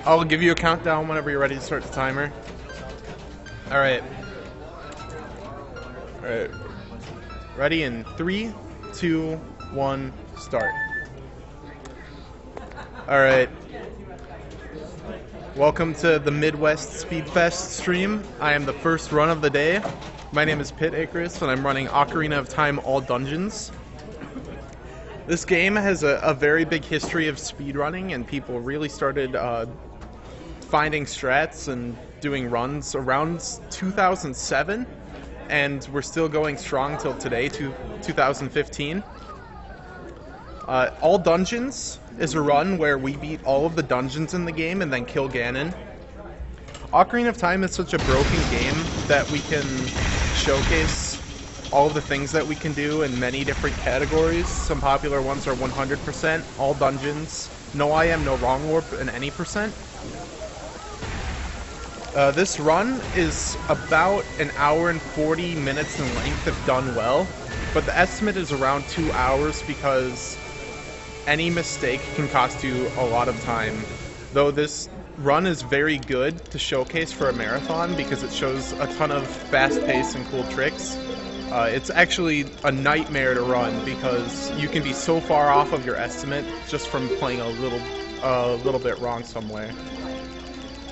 I'll give you a countdown whenever you're ready to start the timer. Alright. Alright. Ready in 3, 2, 1, start. Alright. Welcome to the Midwest Speedfest stream. I am the first run of the day. My name is Pitt Icarus, and I'm running Ocarina of Time All Dungeons. This game has a very big history of speedrunning, and people really started finding strats and doing runs around 2007, and we're still going strong till today, 2015. All Dungeons is a run where we beat all of the dungeons in the game and then kill Ganon. Ocarina of Time is such a broken game that we can showcase all of the things that we can do in many different categories. Some popular ones are 100%, all dungeons, no IM, no wrong warp, and any percent. This run is about an hour and 40 minutes in length if done well, but the estimate is around 2 hours because any mistake can cost you a lot of time. Though this run is very good to showcase for a marathon because it shows a ton of fast pace and cool tricks. It's actually a nightmare to run because you can be so far off of your estimate just from playing a little bit wrong somewhere.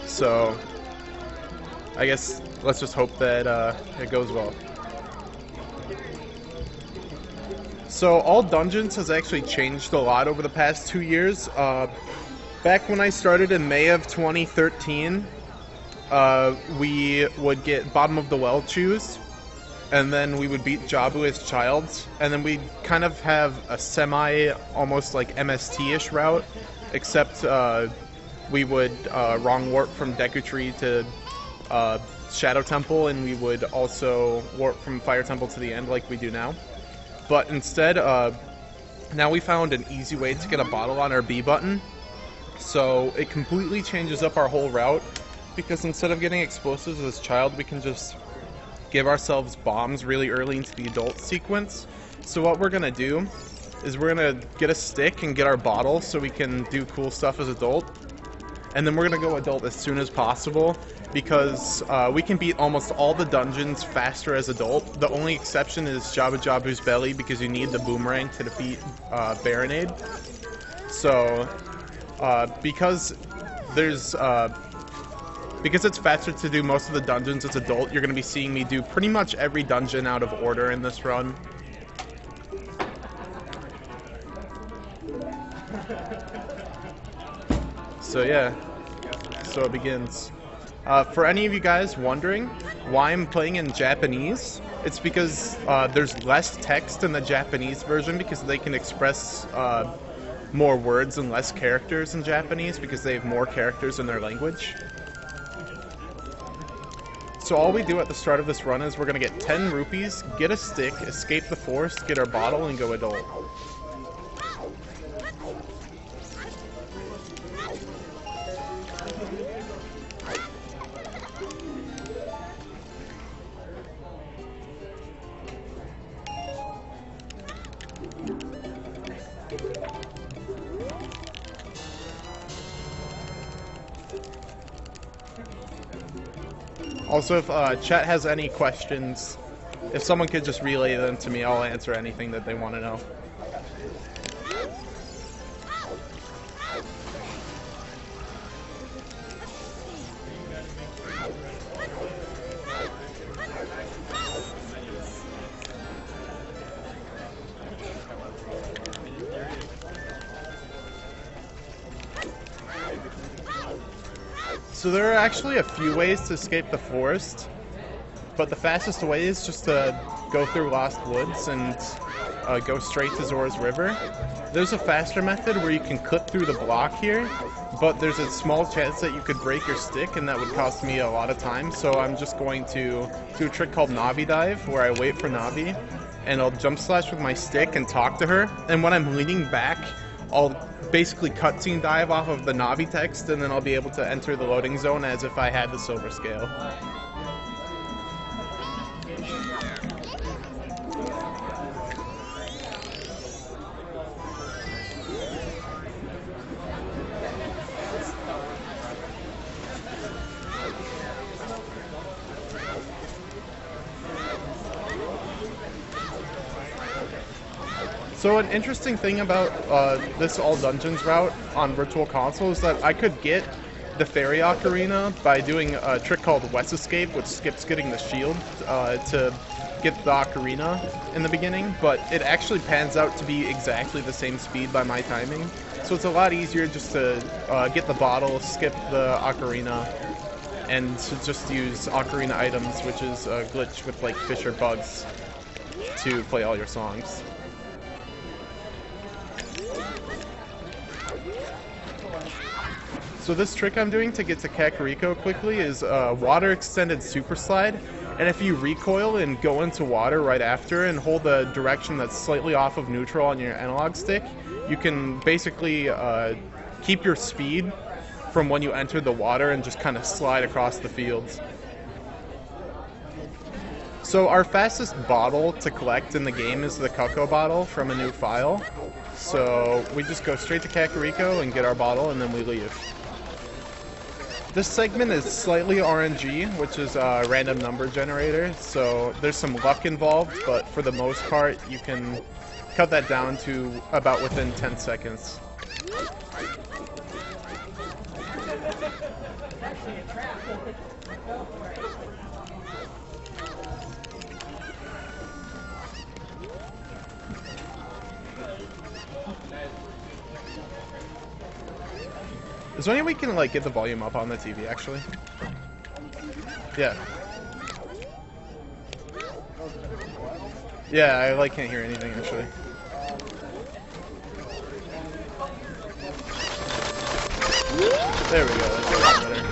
So I guess let's just hope that it goes well. So All Dungeons has actually changed a lot over the past 2 years. Back when I started in May of 2013, we would get bottom of the well choose, and then we would beat Jabu as child, and then we'd kind of have a semi, almost like MST-ish route, except we would wrong warp from Deku Tree to Shadow Temple, and we would also warp from Fire Temple to the end like we do now. But instead, now we found an easy way to get a bottle on our B button, so it completely changes up our whole route, because instead of getting explosives as child, we can just give ourselves bombs really early into the adult sequence. So what we're going to do is we're going to get a stick and get our bottle so we can do cool stuff as adult, and then we're going to go adult as soon as possible, because we can beat almost all the dungeons faster as adult. The only exception is Jabu Jabu's belly, because you need the boomerang to defeat Baronade. So because it's faster to do most of the dungeons as adult, you're going to be seeing me do pretty much every dungeon out of order in this run. So yeah, so it begins. For any of you guys wondering why I'm playing in Japanese, it's because there's less text in the Japanese version, because they can express more words and less characters in Japanese because they have more characters in their language. So all we do at the start of this run is we're going to get 10 rupees, get a stick, escape the forest, get our bottle, and go adult. Also, if chat has any questions, if someone could just relay them to me, I'll answer anything that they want to know. So there are actually a few ways to escape the forest, but the fastest way is just to go through Lost Woods and go straight to Zora's River. There's a faster method where you can cut through the block here, but there's a small chance that you could break your stick, and that would cost me a lot of time, so I'm just going to do a trick called Navi Dive, where I wait for Navi, and I'll jump slash with my stick and talk to her, and when I'm leaning back, I'll basically cutscene dive off of the Navi text, and then I'll be able to enter the loading zone as if I had the silver scale. So an interesting thing about this All Dungeons route on Virtual Console is that I could get the Fairy Ocarina by doing a trick called West Escape, which skips getting the shield to get the Ocarina in the beginning, but it actually pans out to be exactly the same speed by my timing. So it's a lot easier just to get the bottle, skip the Ocarina, and to just use Ocarina items, which is a glitch with like fish or bugs, to play all your songs. So this trick I'm doing to get to Kakariko quickly is water extended super slide, and if you recoil and go into water right after and hold the direction that's slightly off of neutral on your analog stick, you can basically keep your speed from when you enter the water and just kind of slide across the fields. So our fastest bottle to collect in the game is the Cuckoo bottle from a new file. So we just go straight to Kakariko and get our bottle, and then we leave. This segment is slightly RNG, which is a random number generator, so there's some luck involved, but for the most part, you can cut that down to about within 10 seconds. Is there any way we can like get the volume up on the TV actually? Yeah. Yeah, I like can't hear anything actually. There we go, that's a lot better.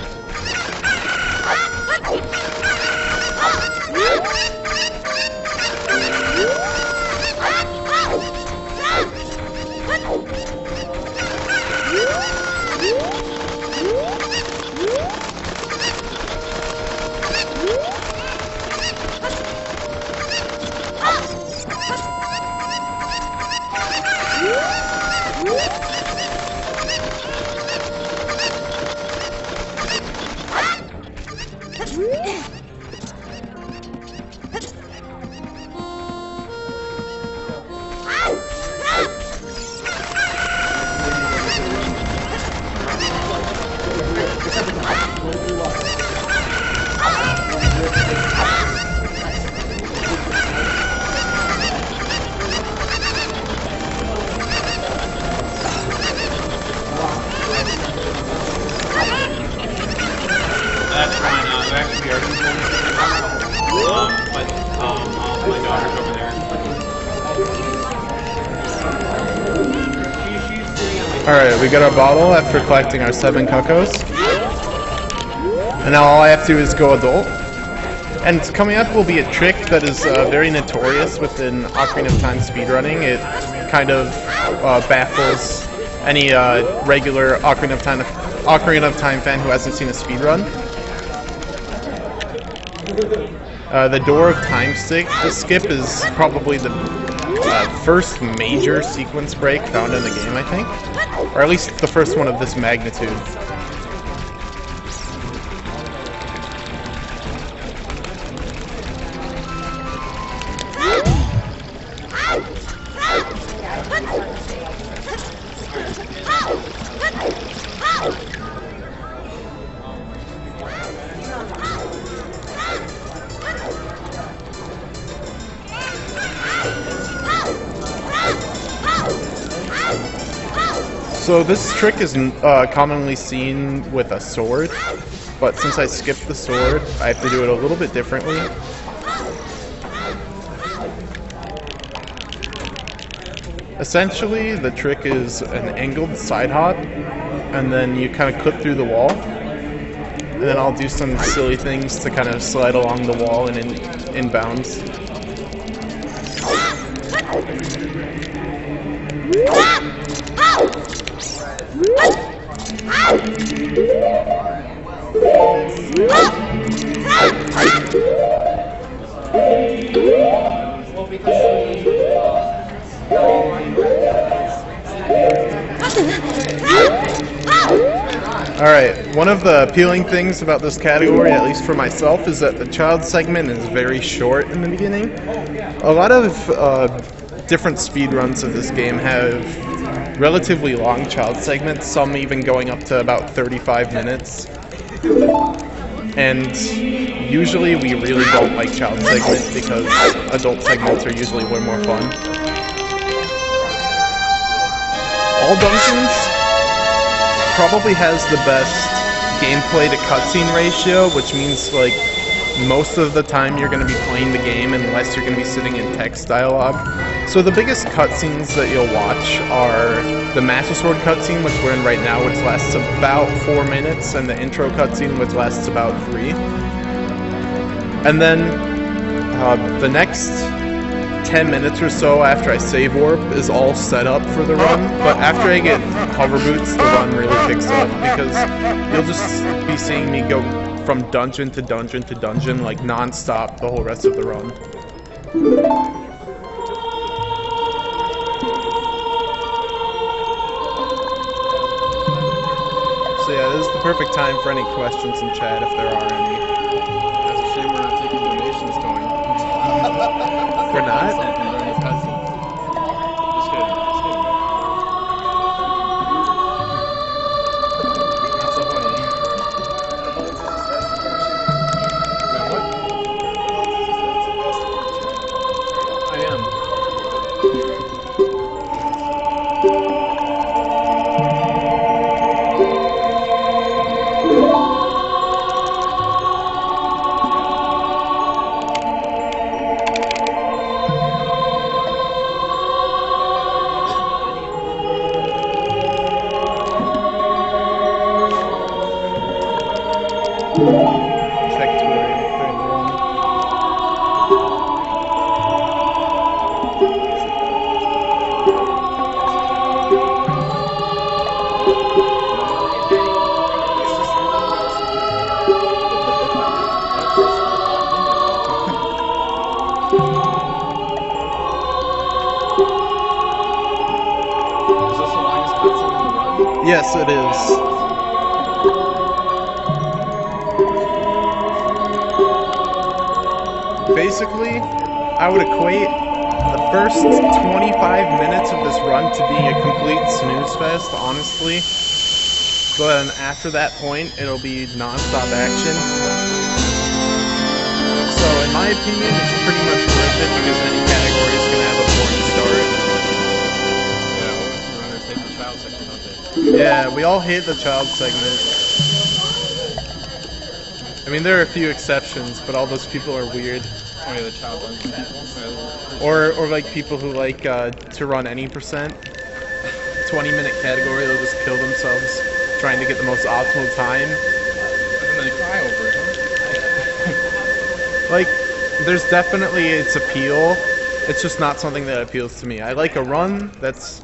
My daughter's over there. Alright, we got our bottle after collecting our 7 Cuckoos. And now all I have to do is go adult. And coming up will be a trick that is very notorious within Ocarina of Time speedrunning. It kind of baffles any regular Ocarina of Time fan who hasn't seen a speedrun. The Door of Time skip is probably the first major sequence break found in the game, I think. Or at least the first one of this magnitude. So this trick is commonly seen with a sword, but since I skipped the sword, I have to do it a little bit differently. Essentially, the trick is an angled side hop, and then you kind of clip through the wall, and then I'll do some silly things to kind of slide along the wall and in bounds. Alright, one of the appealing things about this category, at least for myself, is that the child segment is very short in the beginning. A lot of different speedruns of this game have relatively long child segments, some even going up to about 35 minutes. And usually we really don't like child segments because adult segments are usually way more fun. All Dungeons probably has the best gameplay to cutscene ratio, which means like most of the time you're going to be playing the game unless you're going to be sitting in text dialogue. So the biggest cutscenes that you'll watch are the Master Sword cutscene, which we're in right now, which lasts about 4 minutes, and the intro cutscene, which lasts about 3. And then the next 10 minutes or so after I save warp is all set up for the run, but after I get hover boots, the run really picks up, because you'll just be seeing me go from dungeon to dungeon to dungeon, like non-stop the whole rest of the run. So yeah, this is the perfect time for any questions in chat if there are any. That's a shame we're not taking donations going. We're not? Just kidding. Just kidding. That's so funny. Now what? I am. Check Twitter. Is this the longest cutscene in the run? Yes, it is. Basically, I would equate the first 25 minutes of this run to being a complete snooze fest, honestly. But then after that point, it'll be non-stop action. So in my opinion, it's pretty much worth it because any category is going to have a boring start. Yeah, OoT runners hate the child section, don't they? Yeah, we all hate the child segment. I mean, there are a few exceptions, but all those people are weird. Oh yeah, the child dungeon people. Or like people who like to run any percent. 20-minute category, they'll just kill themselves trying to get the most optimal time. And then they cry over it, huh? Like, there's definitely its appeal. It's just not something that appeals to me. I like a run that's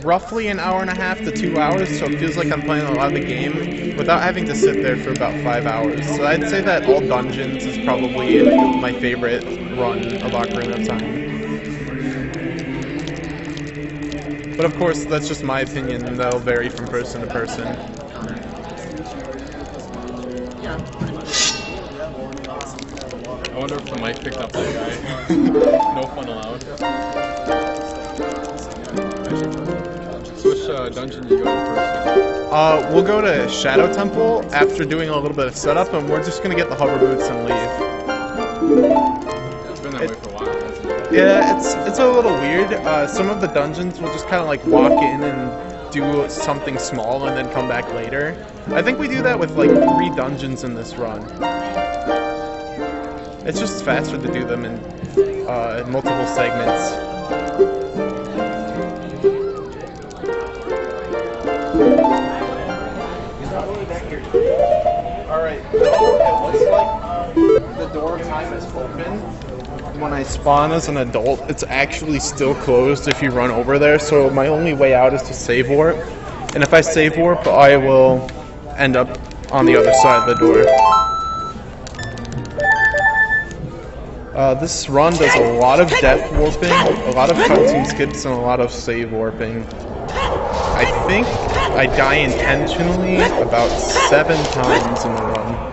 roughly an hour and a half to 2 hours, so it feels like I'm playing a lot of the game without having to sit there for about 5 hours. So I'd say that All Dungeons is probably my favorite run of Ocarina of Time. But of course, that's just my opinion, and that'll vary from person to person. I wonder if the mic picked up that guy. No fun allowed. So which dungeon do you go to first? We'll go to Shadow Temple after doing a little bit of setup, and we're just gonna get the hover boots and leave. It's been that way for a while, hasn't it? Yeah, it's a little weird. Some of the dungeons will just kind of like walk in and do something small and then come back later. I think we do that with like 3 dungeons in this run. It's just faster to do them in multiple segments. Alright, it looks like the door time is open. When I spawn as an adult, it's actually still closed if you run over there, so my only way out is to save warp. And if I save warp, I will end up on the other side of the door. This run does a lot of depth warping, a lot of cutscene skips, and a lot of save warping. I think I die intentionally about 7 times in the run.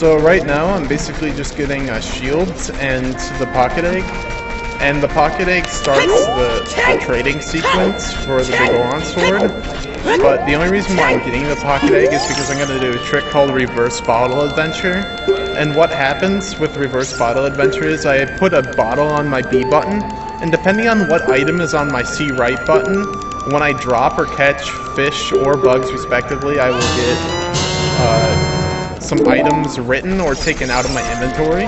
So right now I'm basically just getting a shield and the pocket egg. And the pocket egg starts the trading sequence for the big Oron sword. But the only reason why I'm getting the pocket egg is because I'm going to do a trick called Reverse Bottle Adventure. And what happens with Reverse Bottle Adventure is I put a bottle on my B button, and depending on what item is on my C right button, when I drop or catch fish or bugs respectively, I will get some items written or taken out of my inventory.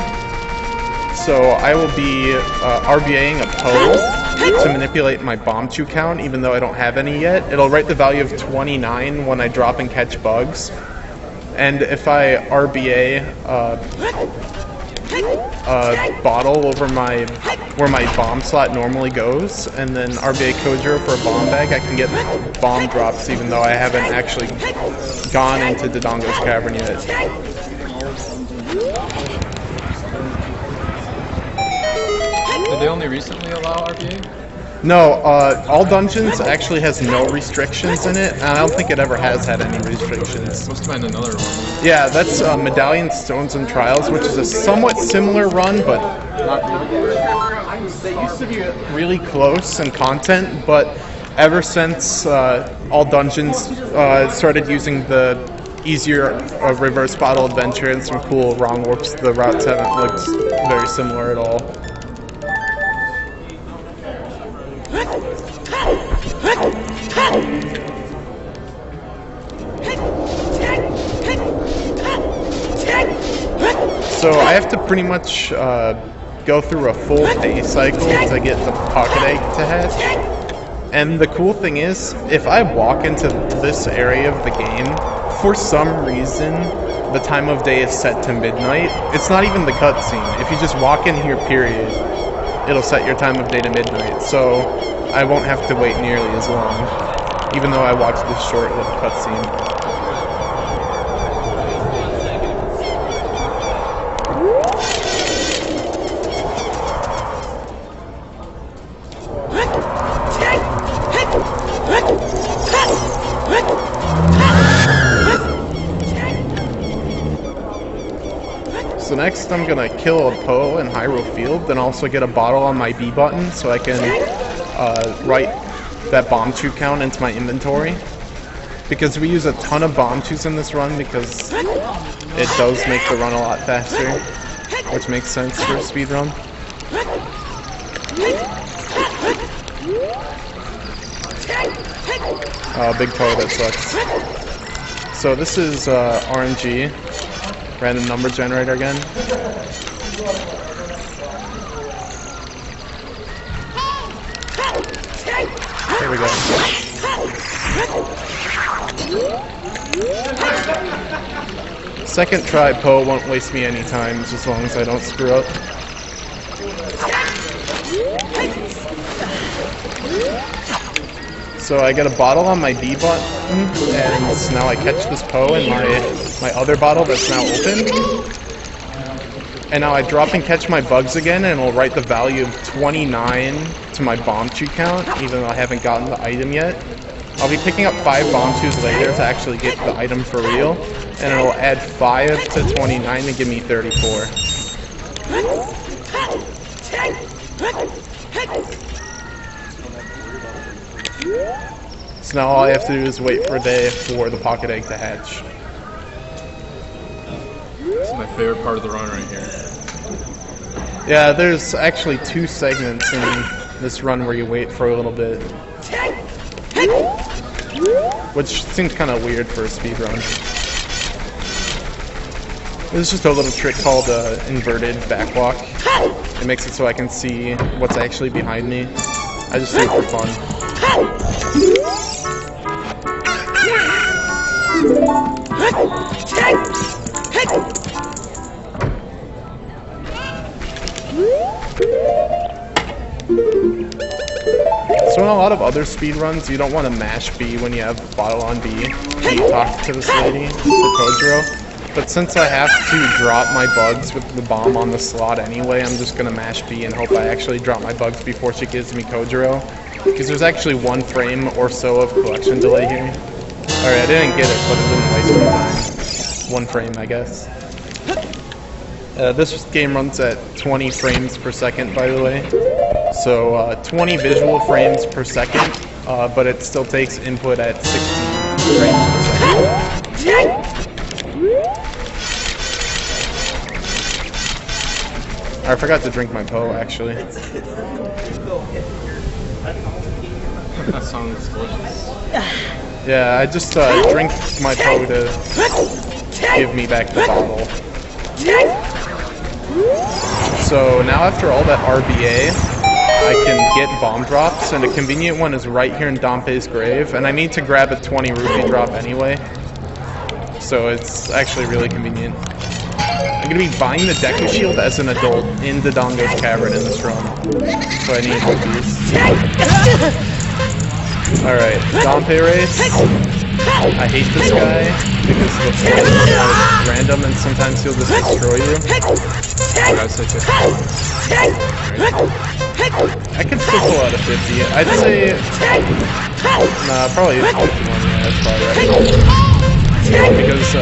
So I will be RBAing a Poe to manipulate my bomb chew count, even though I don't have any yet. It'll write the value of 29 when I drop and catch bugs. And if I RBA a bottle over where my bomb slot normally goes, and then RBA Kojiro for a bomb bag, I can get bomb drops even though I haven't actually gone into Dodongo's Cavern yet. Did they only recently allow RBA? No, All Dungeons actually has no restrictions in it, and I don't think it ever has had any restrictions. Must have been another one. Yeah, that's Medallion, Stones, and Trials, which is a somewhat similar run, but not really. They used to be really close in content, but ever since All Dungeons started using the easier Reverse Bottle Adventure and some cool wrong warps, the routes haven't looked very similar at all. So I have to pretty much go through a full day cycle to get the pocket egg to hatch. And the cool thing is, if I walk into this area of the game, for some reason, the time of day is set to midnight. It's not even the cutscene. If you just walk in here, period, it'll set your time of day to midnight. So I won't have to wait nearly as long, even though I watched this short-lived cutscene. So next I'm gonna kill a Poe in Hyrule Field, then also get a bottle on my B button so I can write that bomb chew count into my inventory. Because we use a ton of bomb chews in this run because it does make the run a lot faster, which makes sense for a speed run. Big Poe, that sucks. So this is RNG. Random number generator again. Here we go. Second try Poe won't waste me any time, just as long as I don't screw up. So I get a bottle on my B button, and now I catch this Poe in my other bottle that's now open. And now I drop and catch my bugs again, and it'll write the value of 29 to my bomb chew count, even though I haven't gotten the item yet. I'll be picking up 5 bomb chews later to actually get the item for real, and it'll add 5 to 29 to give me 34. So now all I have to do is wait for a day for the pocket egg to hatch. This is my favorite part of the run right here. Yeah, there's actually 2 segments in this run where you wait for a little bit. Which seems kind of weird for a speed run. This is just a little trick called inverted backwalk. It makes it so I can see what's actually behind me. I just do it for fun. So in a lot of other speedruns, you don't want to mash B when you have a bottle on B and you talk to this lady for Kojiro. But since I have to drop my bugs with the bomb on the slot anyway, I'm just going to mash B and hope I actually drop my bugs before she gives me Kojiro. Because there's actually 1 frame or so of collection delay here. Alright, I didn't get it, but it didn't waste my time. 1 frame, I guess. This game runs at 20 frames per second, by the way. So 20 visual frames per second, but it still takes input at 60 frames per second. I forgot to drink my Poe, actually. That sounds delicious. Yeah, I just drink my Poe to give me back the bottle. So now after all that RBA, I can get bomb drops, and a convenient one is right here in Dompe's grave, and I need to grab a 20 rupee drop anyway, so it's actually really convenient. I'm going to be buying the Deku Shield as an adult in the Dodongo's Cavern in this run, so I need rupees. Alright, Dompe race. I hate this guy because the fight is random and sometimes he'll just destroy you. I could still pull out a 50. I'd say... Nah, probably 51, yeah, that's probably right. Because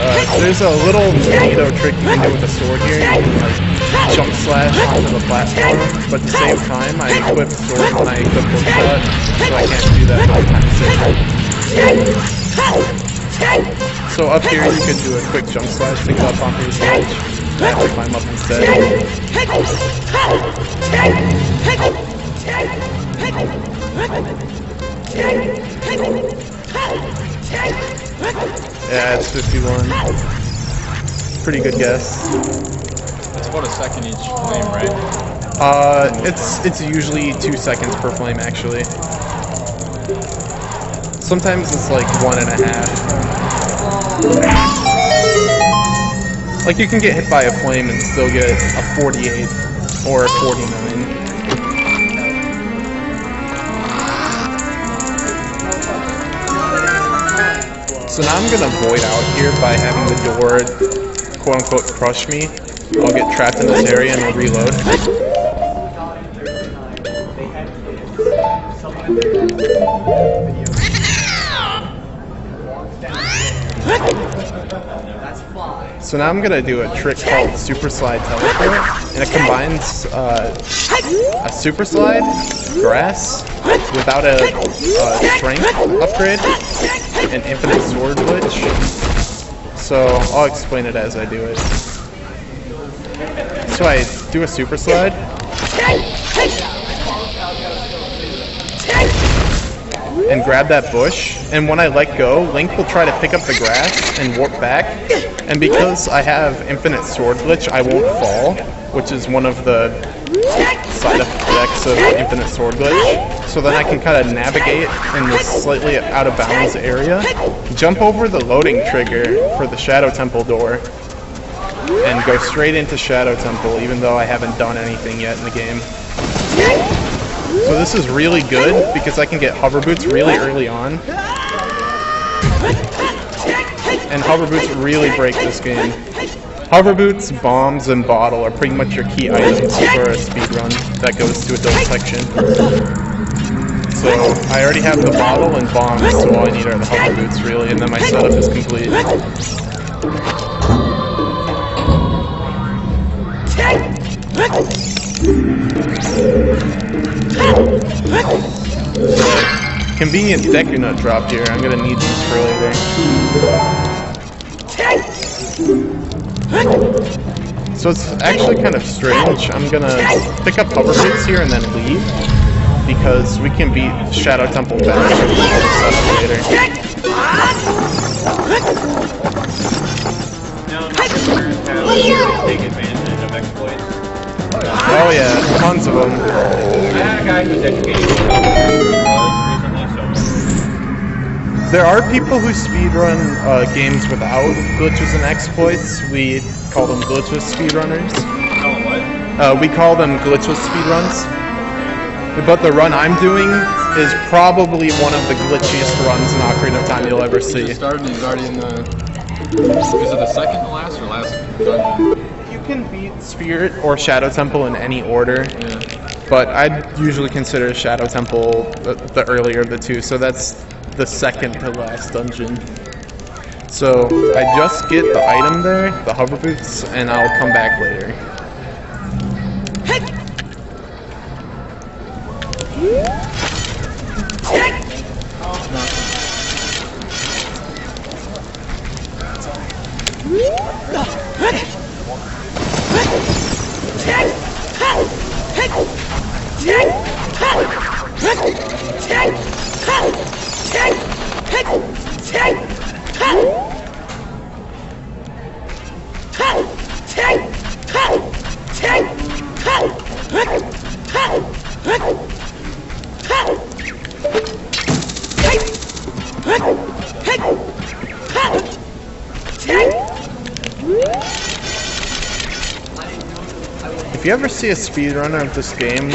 there's a little neato trick you can do with a sword here. You can like jump slash onto the platform, but at the same time I equip sword when I equip hookshot, so I can't do that both times. So up here you could do a quick jump slash to get up onto the stage. I have to climb up instead. Yeah, it's 51. Pretty good guess. It's about a second each flame, right? It's usually 2 seconds per flame, actually. Sometimes it's like 1.5. Like you can get hit by a flame and still get a 48 or a 49. So now I'm gonna void out here by having the door quote-unquote crush me. I'll get trapped in this area and I'll reload. So now I'm gonna do a trick called Super Slide Teleport, and it combines a Super Slide, grass, without a strength upgrade, and infinite sword glitch. So I'll explain it as I do it. So I do a Super Slide. And grab that bush, and when I let go, Link will try to pick up the grass and warp back, and because I have infinite sword glitch, I won't fall, which is one of the side effects of infinite sword glitch. So then I can kind of navigate in this slightly out of bounds area, jump over the loading trigger for the Shadow Temple door, and go straight into Shadow Temple, even though I haven't done anything yet in the game. So this is really good because I can get hover boots really early on. And hover boots really break this game. Hover boots, bombs, and bottle are pretty much your key items for a speedrun that goes to adult section. So I already have the bottle and bombs, so all I need are the hover boots really, and then my setup is complete. Convenient Deku Nut drop here. I'm gonna need these for later. So it's actually kind of strange. I'm gonna pick up hover boots here and then leave, because we can beat Shadow Temple faster with all this stuff later. Take advantage of exploits. Oh yeah, tons of them. I had a guy who's educated recently, so... There are people who speedrun games without glitches and exploits. We call them glitchless speedrunners. Oh, what? We call them glitchless speedruns. But the run I'm doing is probably one of the glitchiest runs in Ocarina of Time you'll ever see. He started, he's already in the... Is it the second to last or last dungeon? You can beat Spirit or Shadow Temple in any order, Yeah. but I'd usually consider Shadow Temple the earlier of the two, so that's the second to last dungeon. So I just get the item there, the hover boots, and I'll come back later. If you ever see a speedrunner of this game,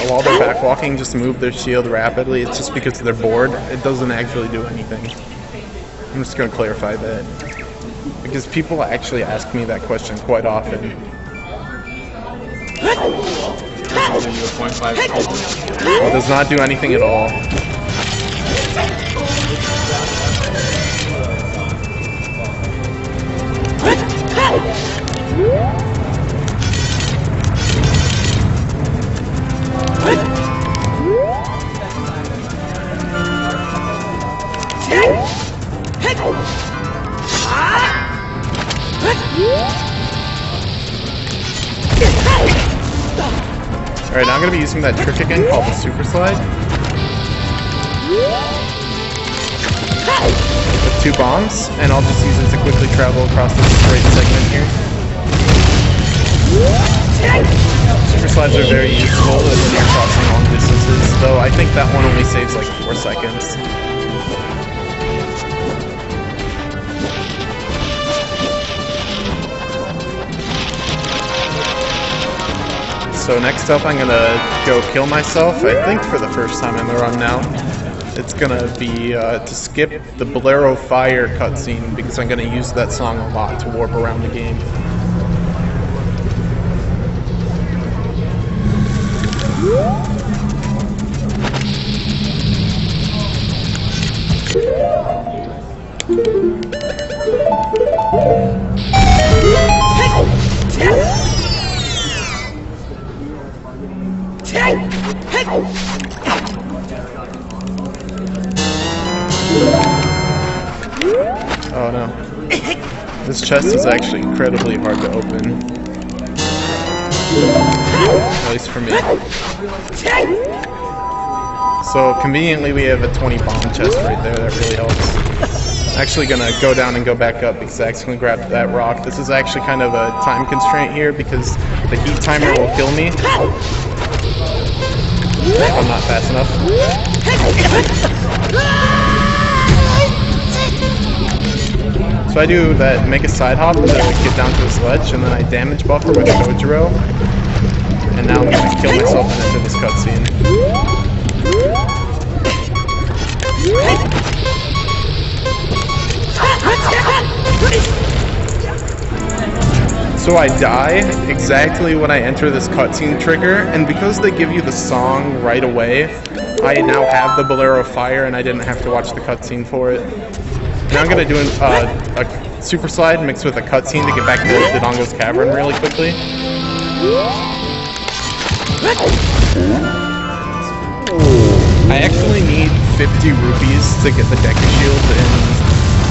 while they're backwalking, just move their shield rapidly, it's just because they're bored. It doesn't actually do anything. I'm just going to clarify that. Because people actually ask me that question quite often. It does not do anything at all. Alright, now I'm going to be using that trick again called the super slide. With 2 bombs, and I'll just use it to quickly travel across this straight segment here. Super slides are very useful when you're crossing long distances, though I think that one only saves like 4 seconds. So next up I'm gonna go kill myself, I think for the first time in the run now. It's gonna be to skip the Bolero Fire cutscene because I'm gonna use that song a lot to warp around the game. Oh no. This chest is actually incredibly hard to open. At least for me. So conveniently we have a 20 bomb chest right there, that really helps. I'm actually gonna go down and go back up because I accidentally grabbed that rock. This is actually kind of a time constraint here because the heat timer will kill me if I'm not fast enough. So I do that, make a side hop to get down to the sledge, and then I damage buffer with Kojiro. And now I'm going to kill myself and enter this cutscene. So I die exactly when I enter this cutscene trigger, and because they give you the song right away, I now have the Bolero Fire and I didn't have to watch the cutscene for it. Now I'm going to do a super slide mixed with a cutscene to get back to Dodongo's Cavern really quickly. I actually need 50 rupees to get the Deku Shield in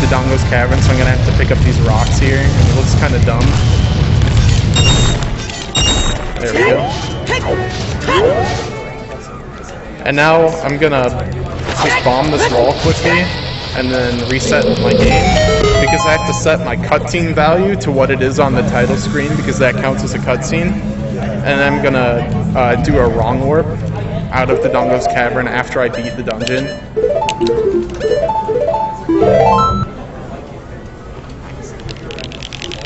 Dodongo's Cavern, so I'm going to have to pick up these rocks here, and it looks kind of dumb. There we go. And now I'm going to just bomb this wall quickly, and then reset my game, because I have to set my cutscene value to what it is on the title screen, because that counts as a cutscene. And I'm gonna do a wrong warp out of the Dodongo's Cavern after I beat the dungeon.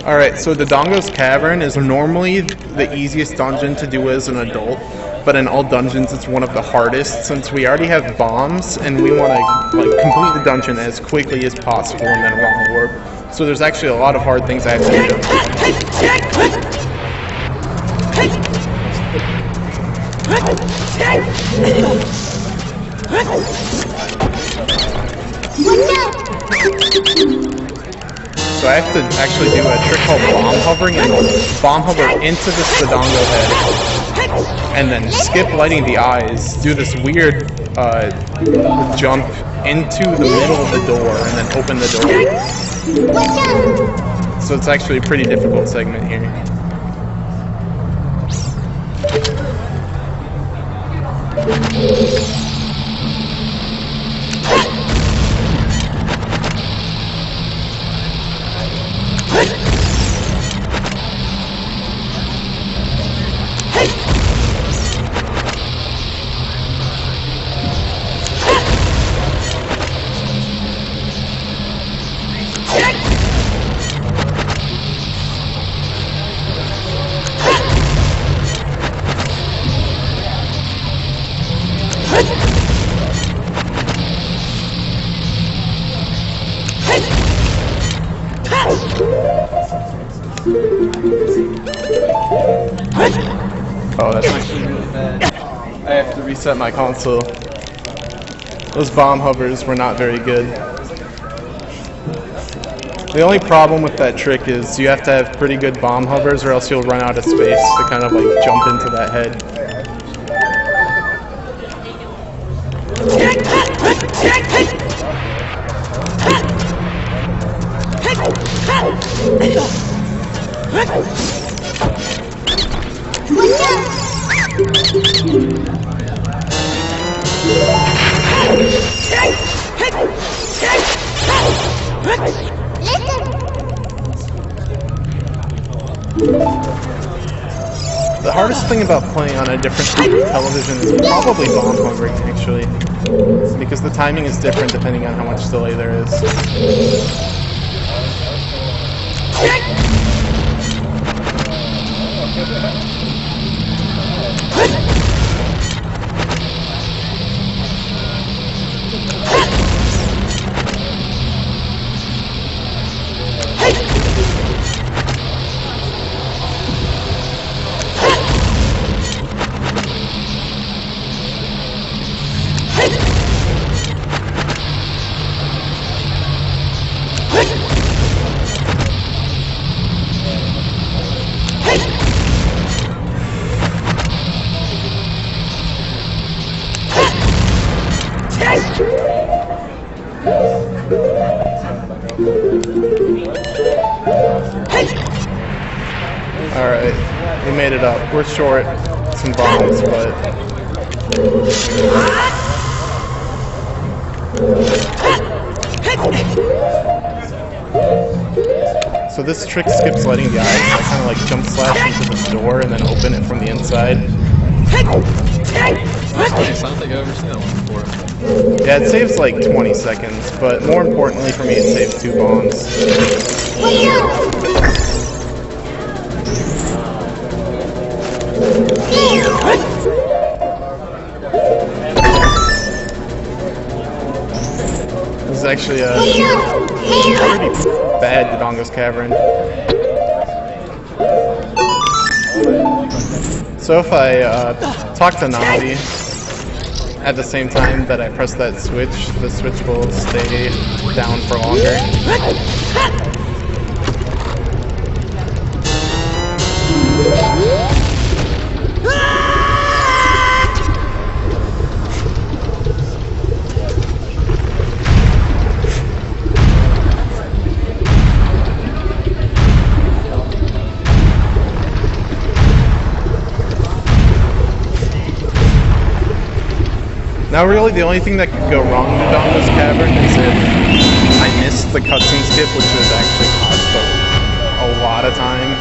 Alright, so the Dodongo's Cavern is normally the easiest dungeon to do as an adult, but in All Dungeons it's one of the hardest since we already have bombs and we want to complete the dungeon as quickly as possible and then wrong warp. So there's actually a lot of hard things I have to do. so I have to actually do a trick called bomb hovering and bomb hover into this Dodongo head, and then skip lighting the eyes, do this weird jump into the middle of the door, and then open the door. So it's actually a pretty difficult segment here. Oh, that's actually really bad. I have to reset my console. Those bomb hovers were not very good. The only problem with that trick is you have to have pretty good bomb hovers or else you'll run out of space to kind of like jump into that head. The hardest thing about playing on a different television is probably bomb hovering, actually, because the timing is different depending on how much delay there is. Alright, we made it up. We're short some bombs, but... So this trick skips lighting the eyes. I kind of like jump slash into this door and then open it from the inside. I don't think I've ever seen that one before. Yeah, it saves like 20 seconds, but more importantly for me, it saves 2 bombs. This is actually a pretty bad Dodongo's Cavern. So if I talk to Navi at the same time that I press that switch, the switch will stay down for longer. Now really the only thing that could go wrong in Dodongo's Cavern is if I missed the cutscene skip, which would actually cost a lot of time.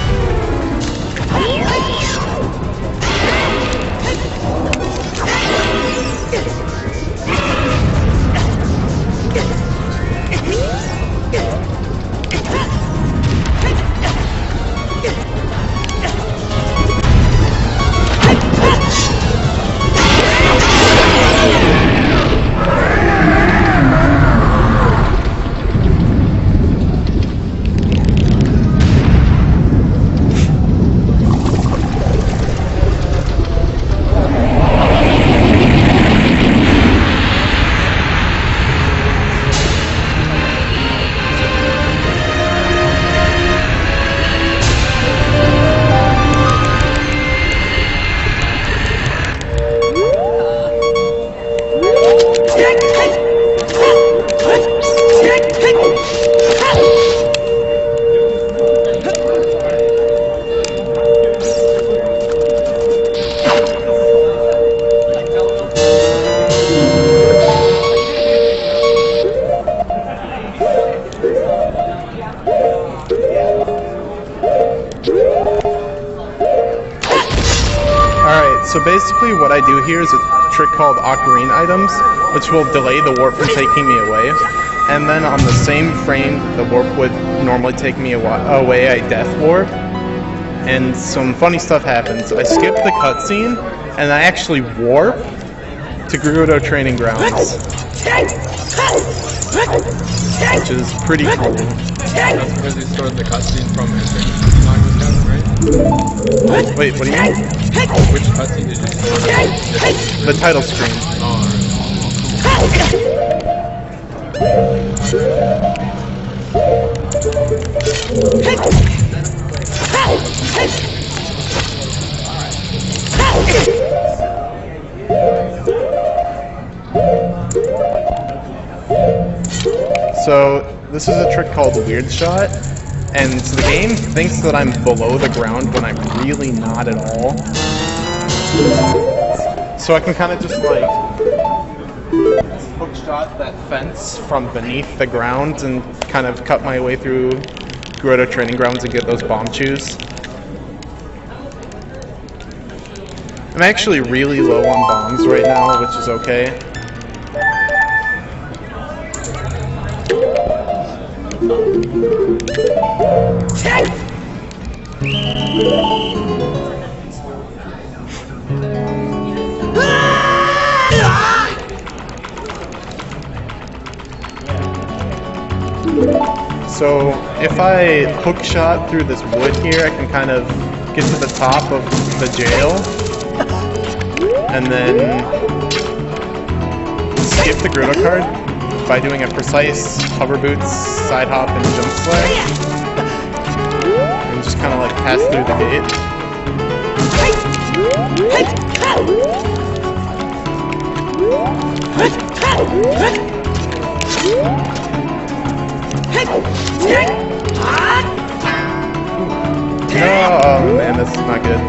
So basically what I do here is a trick called ocarina items, which will delay the warp from taking me away. And then on the same frame the warp would normally take me away, I death warp. And some funny stuff happens. I skip the cutscene, and I actually warp to Gerudo Training Grounds. Which is pretty cool. That's because you stored the cutscene from entering Magnus, right? Wait, what do you mean? Which cutscene did you store? The title screen. So this is a trick called Weird Shot, and the game thinks that I'm below the ground when I'm really not at all. So I can kind of just like hook shot that fence from beneath the ground and kind of cut my way through Gerudo Training Grounds and get those bomb chews. I'm actually really low on bombs right now, which is okay. So if I hook shot through this wood here, I can kind of get to the top of the jail and then skip the Gerudo card by doing a precise hover boots, side hop, and jump slide, and just kind of like pass through the gate. Oh man, this is not good.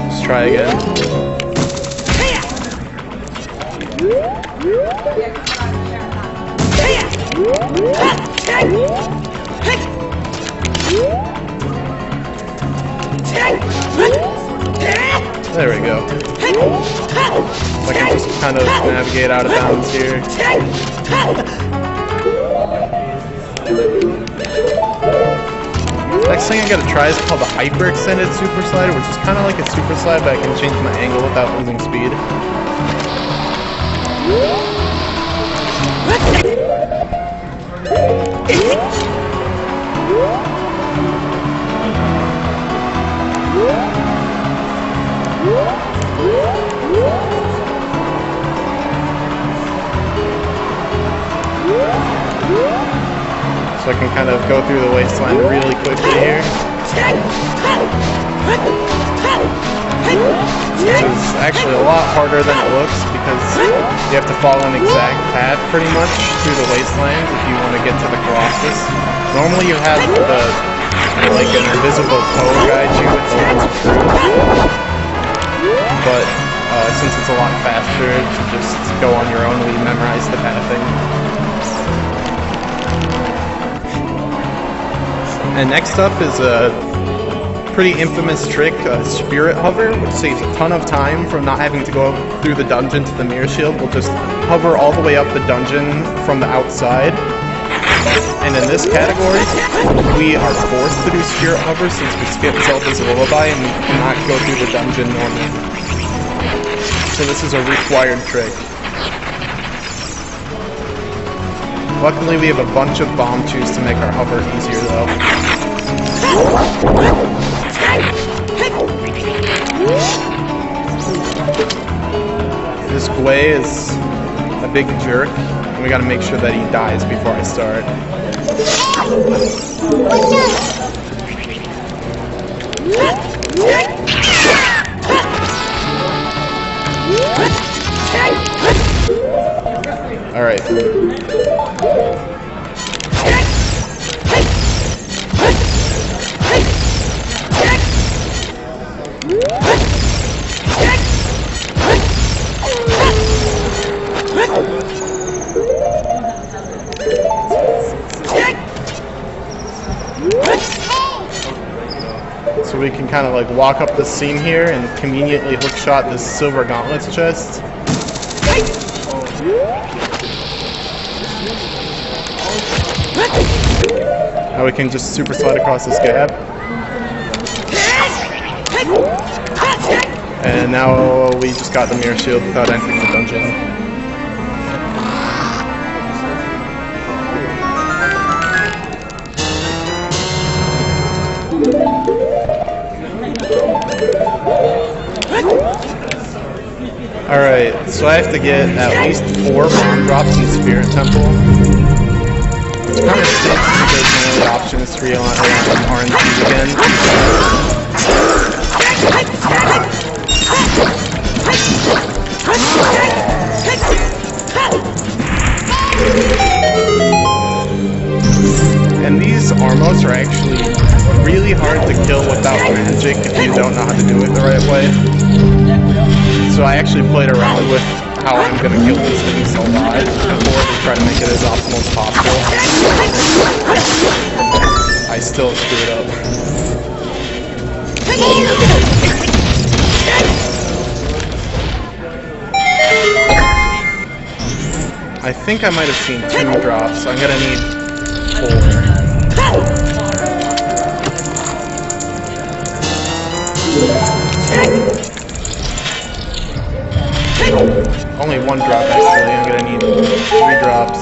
Let's try again. There we go. I can just kind of navigate out of bounds here. Next thing I gotta try is called the Hyper Extended Super Slider, which is kind of like a super slide, but I can change my angle without losing speed. So I can kind of go through the wasteland really quickly here. Which is actually a lot harder than it looks because you have to follow an exact path pretty much through the wasteland if you want to get to the Colossus. Normally you have like an invisible toe guide you with the lens through. But since it's a lot faster to just go on your own, we memorize the pathing. And next up is a pretty infamous trick, Spirit Hover, which saves a ton of time from not having to go through the dungeon to the mirror shield. We'll just hover all the way up the dungeon from the outside. And in this category, we are forced to do Spirit Hover since we skipped Zelda's Lullaby and we cannot go through the dungeon normally. So this is a required trick. Luckily we have a bunch of bomb chews to make our hover easier though. This Gwei is a big jerk, and we gotta make sure that he dies before I start. Alright. kind of like walk up the seam here and conveniently hookshot this silver gauntlets chest. Now we can just super slide across this gap. And now we just got the mirror shield without entering the dungeon. Alright, so I have to get at least 4 bomb drops in the Spirit Temple. It's kind of sick because my only option is to rely on RNG again. And these Armos are actually really hard to kill without magic if you don't know how to do it the right way. So I actually played around with how I'm going to kill these things a lot before to try to make it as optimal as possible. I still screwed up. I think I might have seen 2 drops, so I'm going to need 4. Only 1 drop actually, I'm gonna need 3 drops.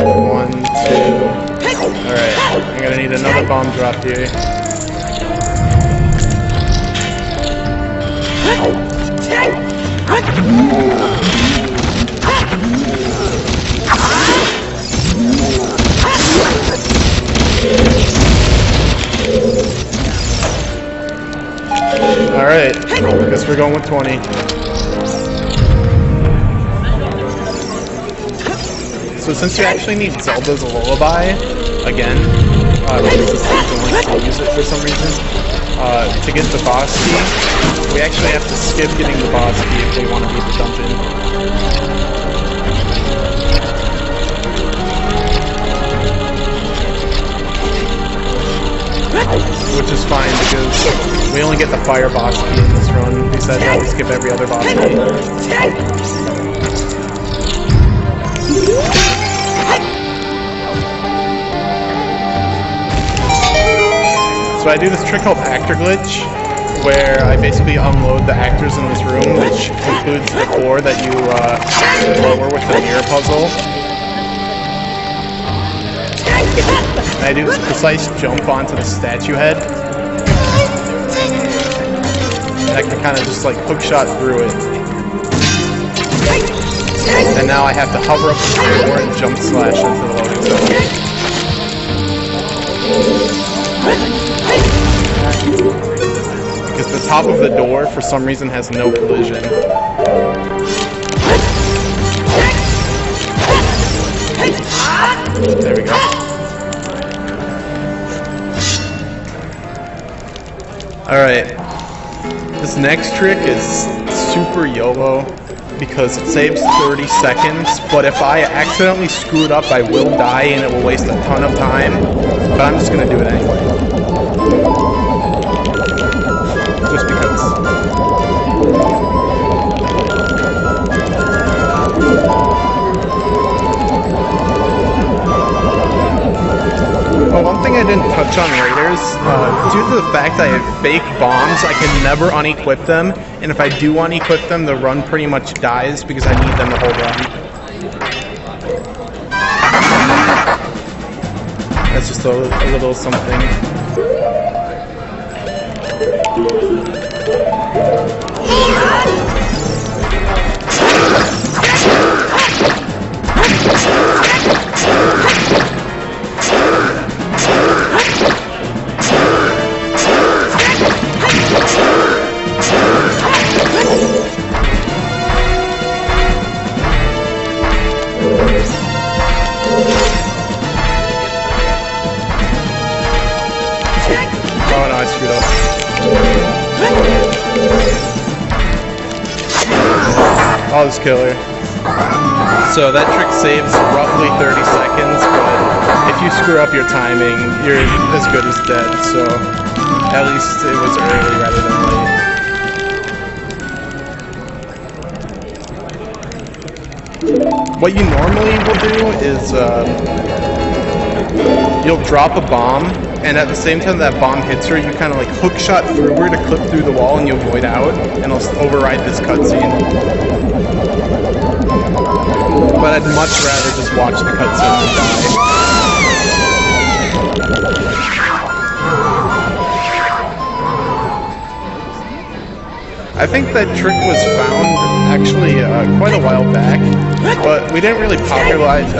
One, 2. Alright, I'm gonna need another bomb drop here. Alright, I guess we're going with 20. So since you actually need Zelda's Lullaby, again, because this dungeon wants to use it for some reason, to get the boss key, we actually have to skip getting the boss key if we want to beat the dungeon. Which is fine because we only get the fire boss key in this run. We said that we skip every other boss key. So I do this trick called Actor Glitch, where I basically unload the actors in this room, which includes the 4 that you lower with the mirror puzzle. And I do this precise jump onto the statue head. And I can kind of just like hookshot through it. And now I have to hover up the door and jump slash into the loading zone. Because the top of the door for some reason has no collision. There we go. Alright, this next trick is super YOLO because it saves 30 seconds, but if I accidentally screw it up, I will die and it will waste a ton of time, but I'm just going to do it anyway. Just because. Oh, one thing I didn't touch on Raiders, due to the fact that I have fake bombs, I can never unequip them, and if I do unequip them, the run pretty much dies because I need them the whole run. That's just a little something. Oh no, I screwed up. Oh, it's killer. So that trick saves roughly 30 seconds, but if you screw up your timing, you're as good as dead. So at least it was early rather than late. What you normally will do is you'll drop a bomb, and at the same time that bomb hits her, you kind of like hook shot through her to clip through the wall, and you avoid out, and it'll override this cutscene. But I'd much rather just watch the cutscene and die. I think that trick was found actually quite a while back, but we didn't really popularize.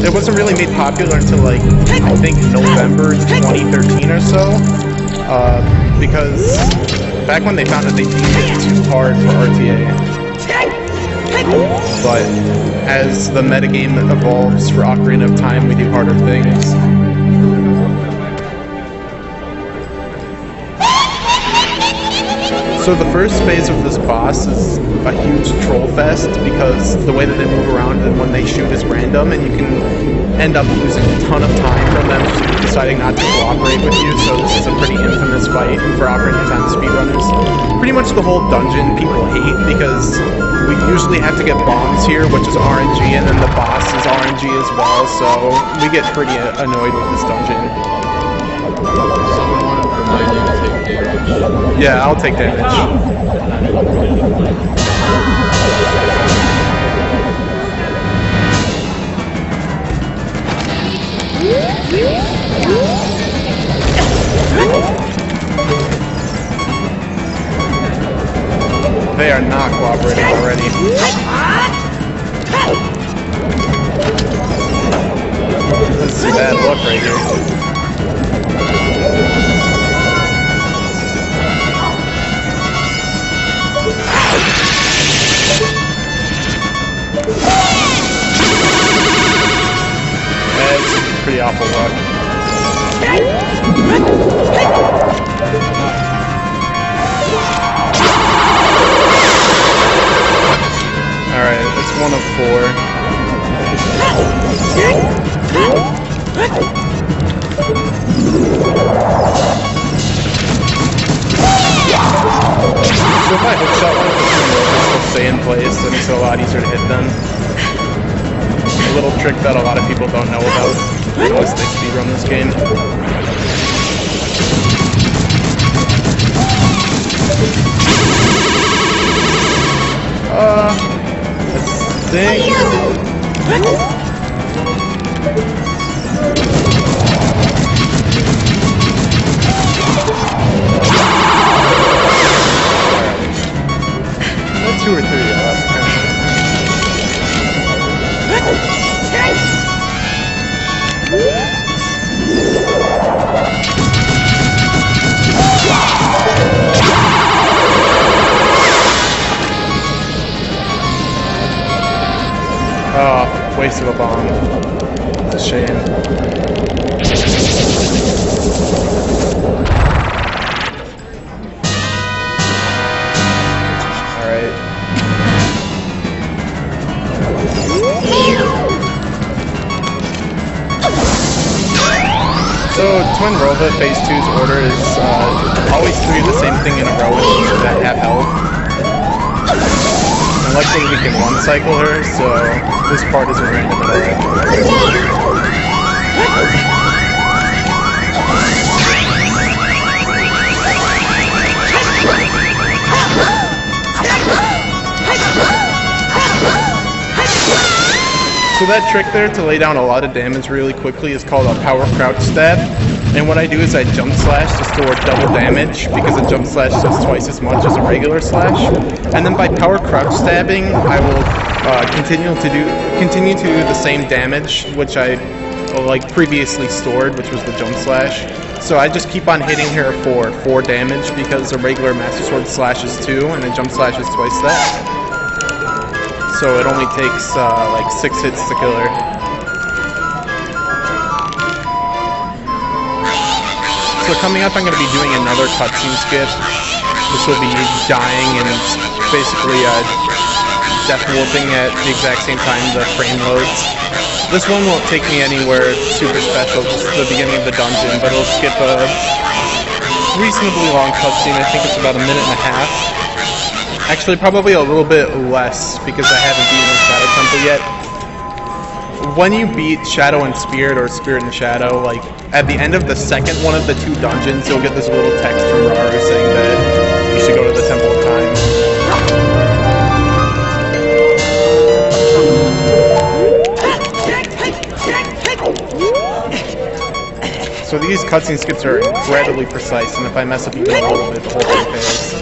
It wasn't really made popular until like I think November 2013 or so, because back when they found it, they deemed it too hard for RTA. But as the metagame evolves for Ocarina of Time, we do harder things. So the first phase of this boss is a huge troll fest because the way that they move around and when they shoot is random, and you can end up losing a ton of time from them deciding not to cooperate with you. So this is a pretty infamous fight for Ocarina of Time speedrunners. Pretty much the whole dungeon people hate because we usually have to get bombs here, which is RNG, and then the boss is RNG as well. So we get pretty annoyed with this dungeon. Someone wanted to remind you to take damage. Yeah, I'll take damage. They are not cooperating already. This is a bad look right here. That's pretty awful luck. Alright, it's 1 of 4. So if I hookshot one of the will stay in place, then it's a lot easier to hit them. A little trick that a lot of people don't know about unless they speedrun this game. Let's think. Alright. 2 or 3, yeah, that's kind of. Oh, waste of a bomb. It's a shame. Alright. So, Twin Rova Phase 2's order is always 3 of the same thing in a row that have health. And luckily we can one-cycle her, so this part isn't random at all. So that trick there to lay down a lot of damage really quickly is called a power crouch stab. And what I do is I jump slash to store double damage because a jump slash does twice as much as a regular slash. And then by power crouch stabbing, I will continue to do the same damage which I previously stored, which was the jump slash. So I just keep on hitting her for 4 damage because a regular Master Sword slashes 2 and a jump slash is twice that. So it only takes 6 hits to kill her. So coming up, I'm going to be doing another cutscene skip. This will be dying and basically death whooping at the exact same time the frame loads. This one won't take me anywhere super special, just the beginning of the dungeon, but it'll skip a reasonably long cutscene. I think it's about a minute and a half. Actually, probably a little bit less because I haven't beaten the Shadow Temple yet. When you beat Shadow and Spirit, or Spirit and Shadow, like at the end of the second one of the two dungeons, you'll get this little text from Raru saying that you should go to the Temple of Time. So these cutscene skips are incredibly precise, and if I mess up even a little bit, the whole thing fails.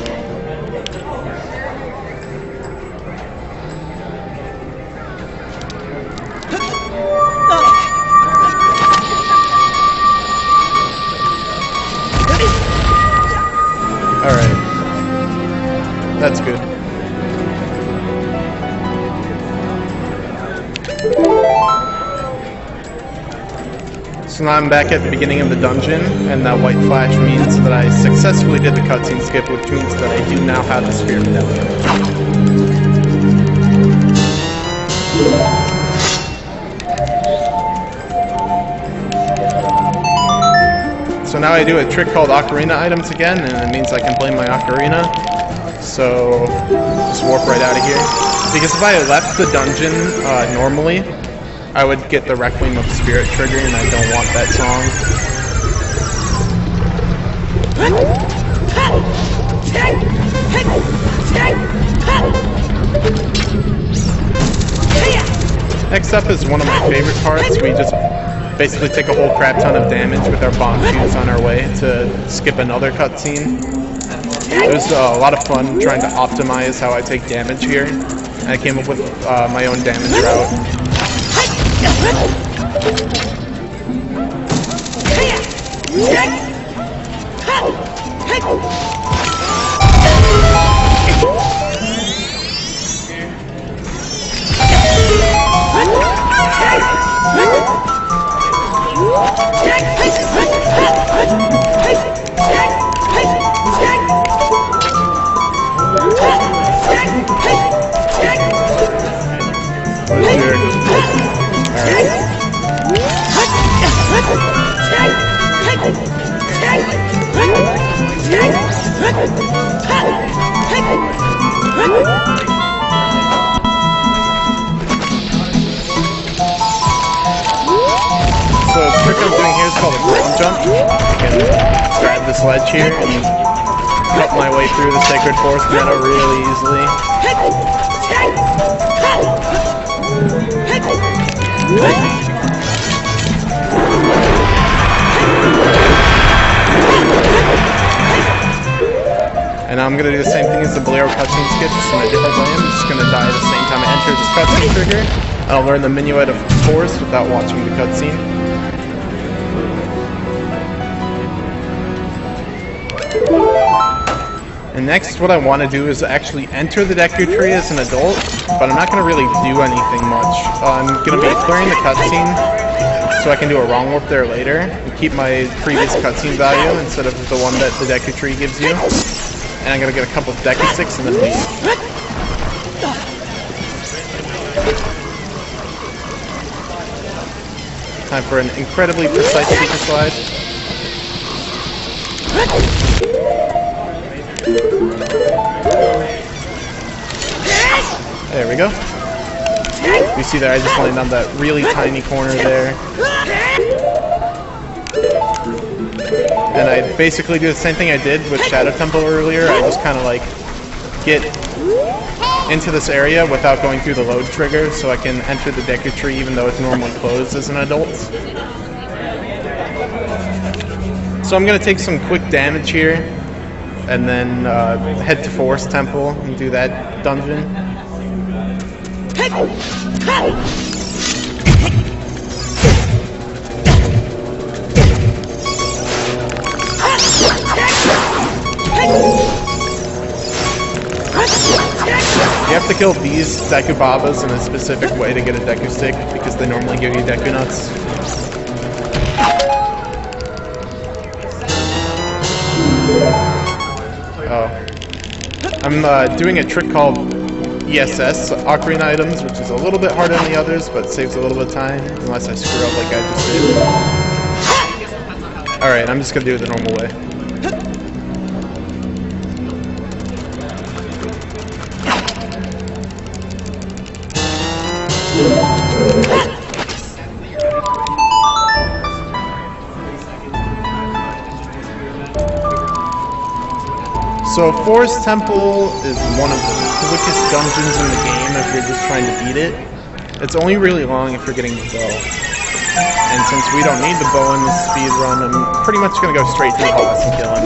Alright. That's good. So now I'm back at the beginning of the dungeon, and that white flash means that I successfully did the cutscene skip, which means that I do now have the Spirit Medallion. So now I do a trick called Ocarina items again, and it means I can play my Ocarina. So just warp right out of here. Because if I left the dungeon normally, I would get the Requiem of Spirit trigger, and I don't want that song. Next up is one of my favorite parts. We just basically take a whole crap ton of damage with our bomb shoots on our way to skip another cutscene. It was a lot of fun trying to optimize how I take damage here. I came up with my own damage route. So the trick I'm doing here is called a ground jump. I can grab this ledge here and cut my way through the Sacred Forest Meadow really easily. And now I'm going to do the same thing as the Bolero cutscene skip, just in a different way. I'm just going to die at the same time I enter this cutscene trigger. And I'll learn the minuet of Forest without watching the cutscene. And next, what I want to do is actually enter the Deku Tree as an adult, but I'm not going to really do anything much. I'm going to be clearing the cutscene so I can do a wrong warp there later and keep my previous cutscene value instead of the one that the Deku Tree gives you. And I'm going to get a couple of Deku Sticks and then leave. Time for an incredibly precise super slide. There we go. You see there, I just landed on that really tiny corner there. And I basically do the same thing I did with Shadow Temple earlier. I just kind of like get into this area without going through the load trigger so I can enter the Deku Tree even though it's normally closed as an adult. So I'm going to take some quick damage here and then head to Forest Temple and do that dungeon. You have to kill these Deku Babas in a specific way to get a Deku Stick because they normally give you Deku Nuts. Oh. I'm doing a trick called ESS ocarina items, which is a little bit harder than the others, but saves a little bit of time, unless I screw up like I just did. Alright, I'm just gonna do it the normal way. So Forest Temple is one of the quickest dungeons in the game if you're just trying to beat it. It's only really long if you're getting the bow. And since we don't need the bow in this speed run, I'm pretty much going to go straight through the boss and kill him.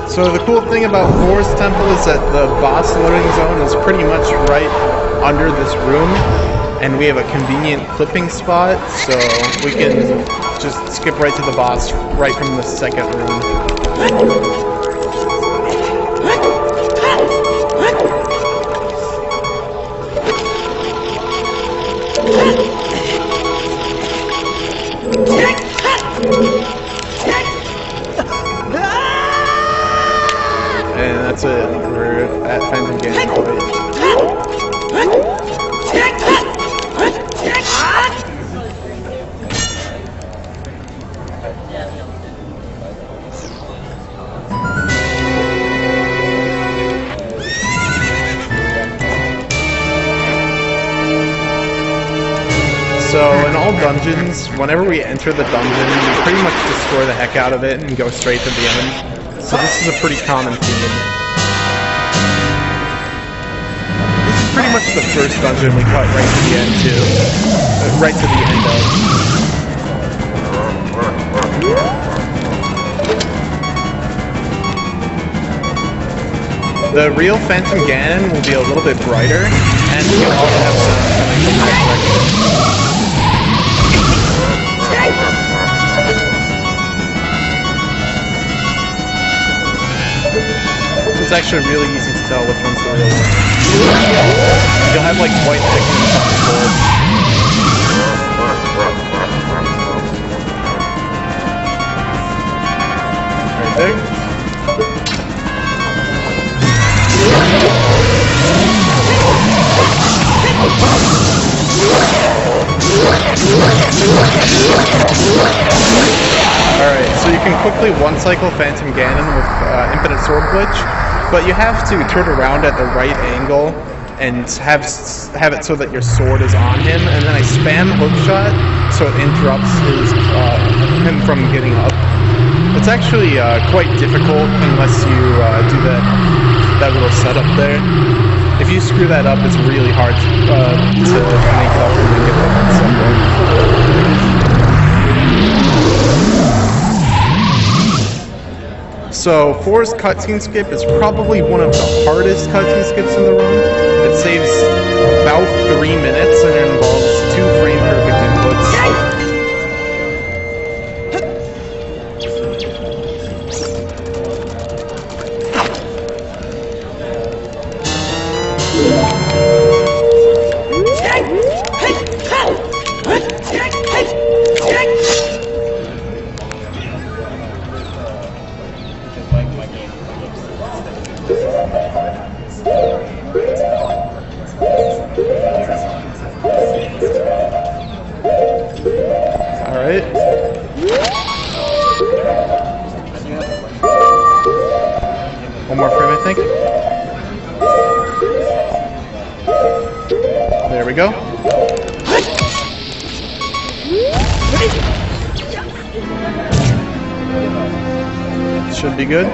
So the cool thing about Forest Temple is that the boss loading zone is pretty much right under this room, and we have a convenient clipping spot, so we can just skip right to the boss right from the second room. And that's it. We're at Phantom Ganon fight. So in all dungeons, whenever we enter the dungeon, we pretty much destroy the heck out of it and go straight to the end. So this is a pretty common theme. This is pretty much the first dungeon we cut right to the end too. Right to the end of. The real Phantom Ganon will be a little bit brighter, and we can also have sound coming from that direction. It's actually really easy to tell which one's the real one. You'll have like white pigments on the board. Right there. Alright, so you can quickly one-cycle Phantom Ganon with Infinite Sword Glitch, but you have to turn around at the right angle and have it so that your sword is on him, and then I spam Hookshot so it interrupts him from getting up. It's actually quite difficult unless you do that little setup there. If you screw that up, it's really hard to make it up and then get that setup. So, Forest cutscene skip is probably one of the hardest cutscene skips in the run. It saves about 3 minutes and it involves 2 frame perfect inputs. Alright. One more frame, I think. There we go. Should be good.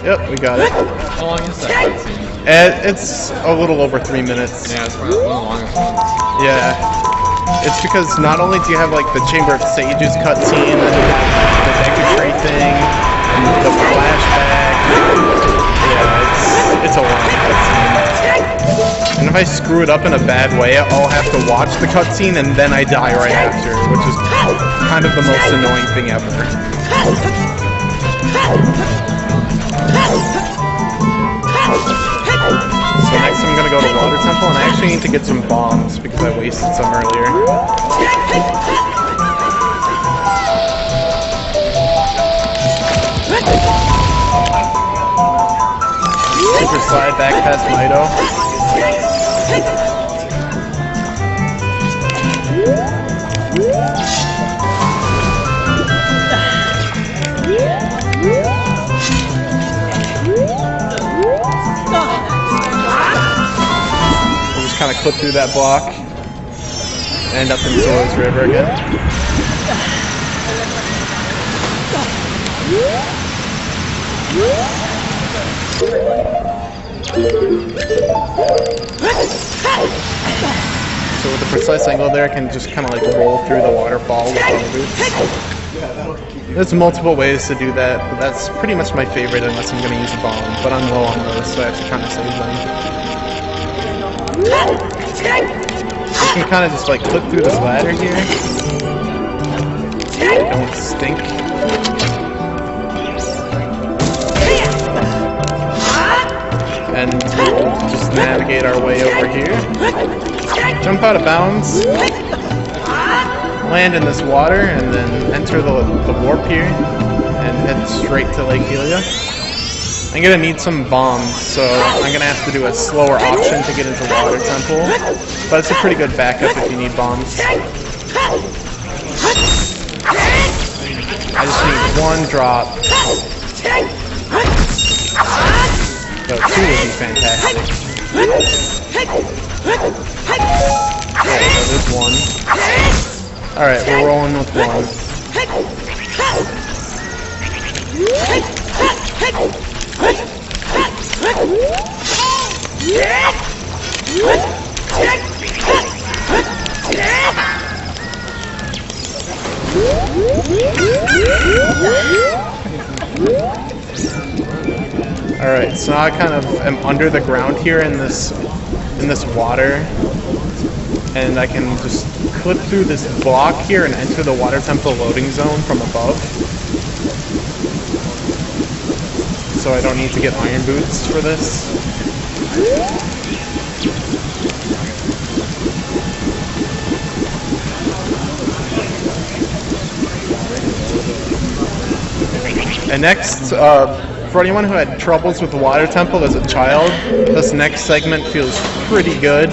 Yep, we got it. How long is that cutscene? It's a little over 3 minutes. Yeah, it's probably one of the longest ones. Yeah. It's because not only do you have like the Chamber of Sages cutscene and the Deku Tree thing, the flashback. Yeah, it's a long cutscene. And if I screw it up in a bad way, I'll have to watch the cutscene and then I die right after, which is kind of the most annoying thing ever. So next I'm gonna go to Water Temple, and I actually need to get some bombs because I wasted some earlier. Super slide back past Mido. We'll just kind of clip through that block. End up in Zora's River again. So with the precise angle there, I can just kind of like roll through the waterfall with all boots. There's multiple ways to do that, but that's pretty much my favorite unless I'm going to use a bomb. But I'm low on those, so I have to kind of save them. You can kind of just like clip through this ladder here. Don't stink. And we'll just navigate our way over here. Jump out of bounds. Land in this water and then enter the warp here and head straight to Lake Helia. I'm gonna need some bombs, so I'm gonna have to do a slower option to get into Water Temple. But it's a pretty good backup if you need bombs. I just need one drop. So 2 would be fantastic. Okay, so there's 1. Alright, we're rolling with 1. Alright, so now I kind of am under the ground here in this water, and I can just clip through this block here and enter the Water Temple loading zone from above. So I don't need to get iron boots for this. And next, for anyone who had troubles with the Water Temple as a child, this next segment feels pretty good.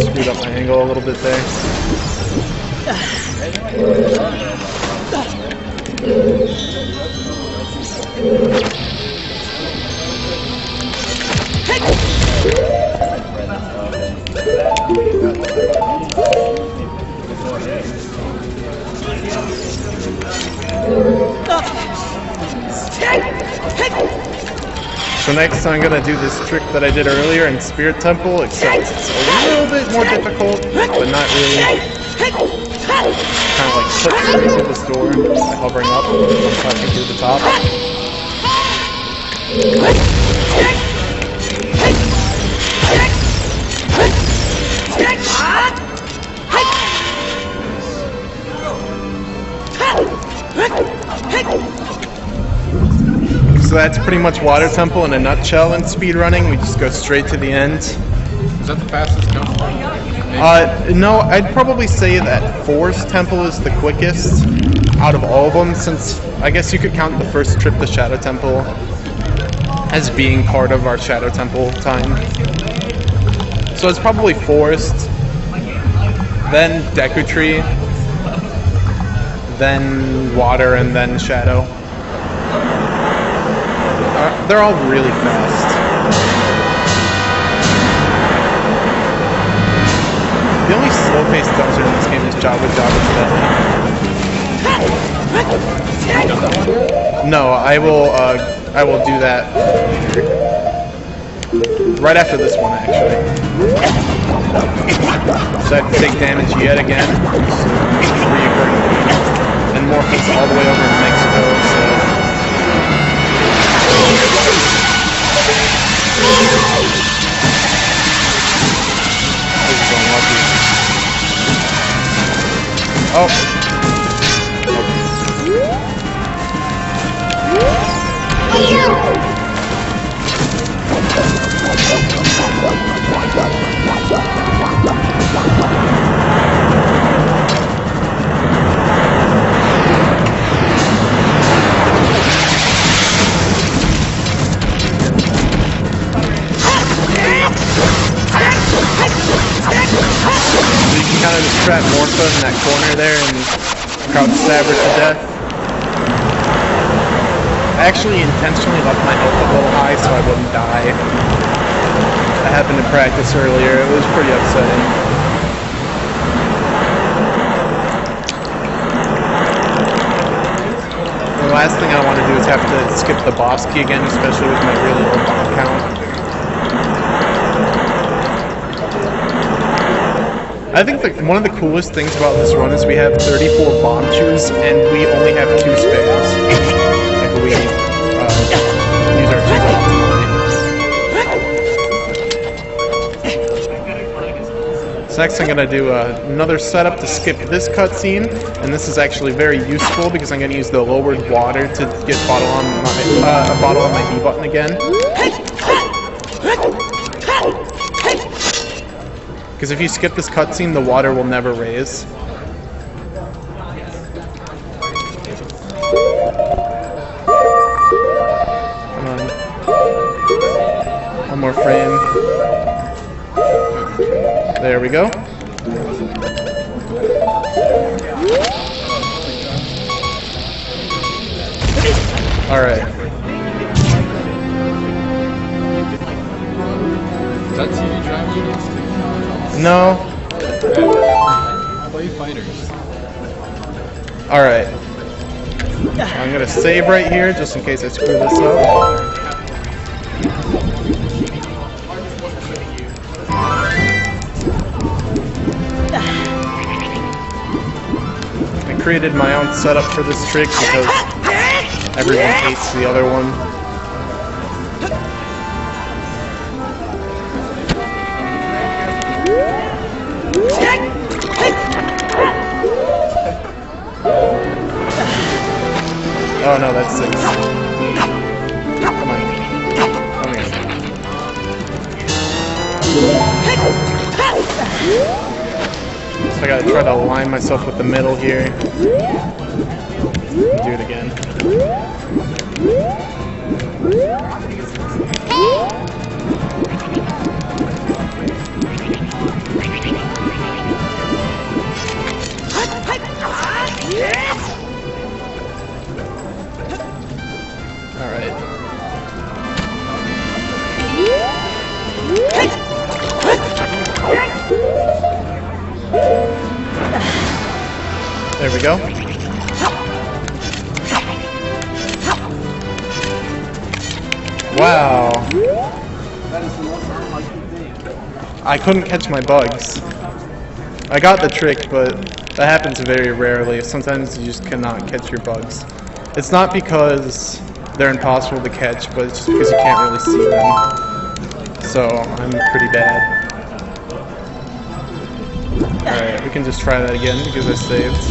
Screwed up my angle a little bit there. So next I'm going to do this trick that I did earlier in Spirit Temple, except it's a little bit more difficult, but not really. Kind of like clip straight through this door by hovering up and touching through the top. So that's pretty much Water Temple in a nutshell in speedrunning. We just go straight to the end. Is that the fastest jump? No, I'd probably say that Forest Temple is the quickest out of all of them, since I guess you could count the first trip to Shadow Temple as being part of our Shadow Temple time. So it's probably Forest, then Deku Tree, then Water, and then Shadow. They're all really fast. The only slow-paced dungeon in this game is Jabba Jabba's Deadly. No, I will do that later. right after this one, actually. So I have to take damage yet again. And Morphe's all the way over in Mexico, so... This is unlucky. Oh! Kind of just trap Morpha in that corner there and crouch stab her to death. I actually intentionally left my health a little high so I wouldn't die. That happened in practice earlier. It was pretty upsetting. The last thing I want to do is have to skip the boss key again, especially with my really low bomb count. I think one of the coolest things about this run is we have 34 bomb chews and we only have 2 spares. If we use our 2 optimally. So next I'm going to do another setup to skip this cutscene, and this is actually very useful because I'm going to use the lowered water to get a bottle on my B button again. Because if you skip this cutscene, the water will never raise. Come on. One more frame. There we go. Alright. Is that TV driving? No. Play fighters. Alright. I'm gonna save right here just in case I screw this up. I created my own setup for this trick because everyone hates the other one. Oh no, that's 6. Come on. Come here. So I gotta try to align myself with the middle here. Do it again. Alright. There we go. Wow. I couldn't catch my bugs. I got the trick, but that happens very rarely. Sometimes you just cannot catch your bugs. It's not because they're impossible to catch, but it's just because you can't really see them. So, I'm pretty bad. Alright, we can just try that again because I saved.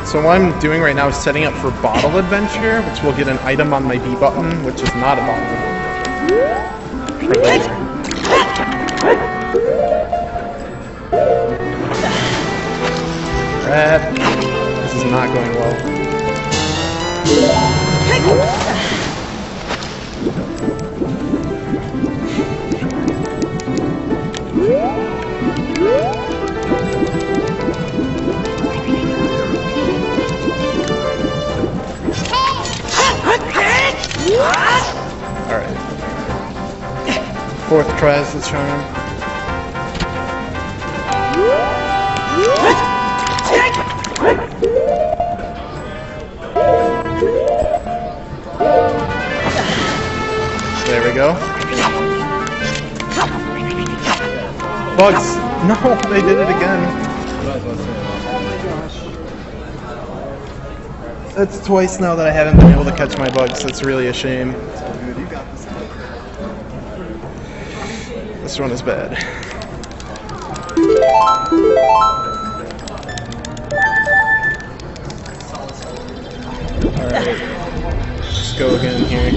So what I'm doing right now is setting up for Bottle Adventure, which will get an item on my B button, which is not a bottle. For later. This is not going well. Alright. 4th try is the charm. we go. Bugs! No, they did it again. That's twice now that I haven't been able to catch my bugs. That's really a shame. This one is bad. Alright. Let's go again here.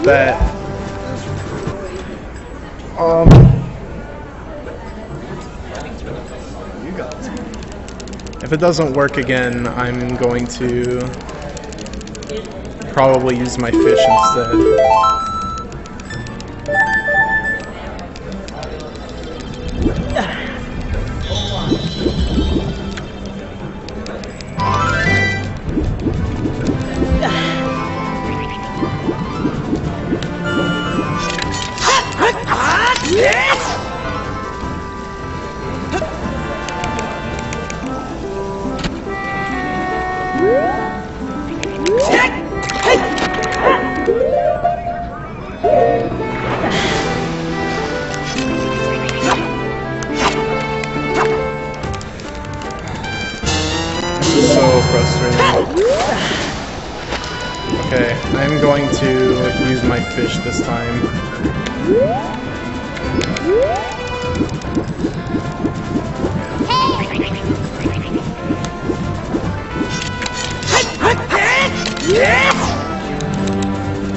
That if it doesn't work again, I'm going to probably use my fish instead. So frustrating. Okay, I'm going to use my fish this time.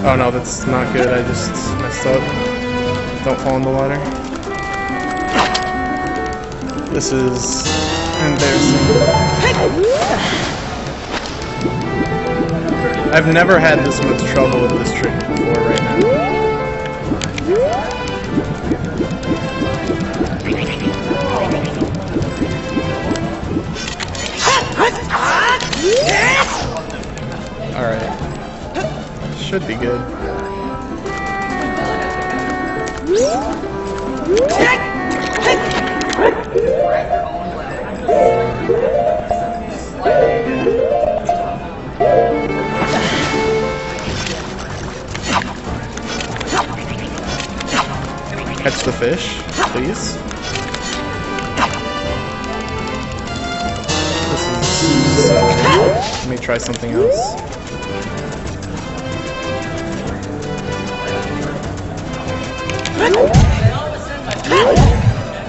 Oh no, that's not good. I just messed up. Don't fall in the water. This is embarrassing. I've never had this much trouble with this trick before right now. Alright. Should be good. Catch the fish, please. This is let me try something else.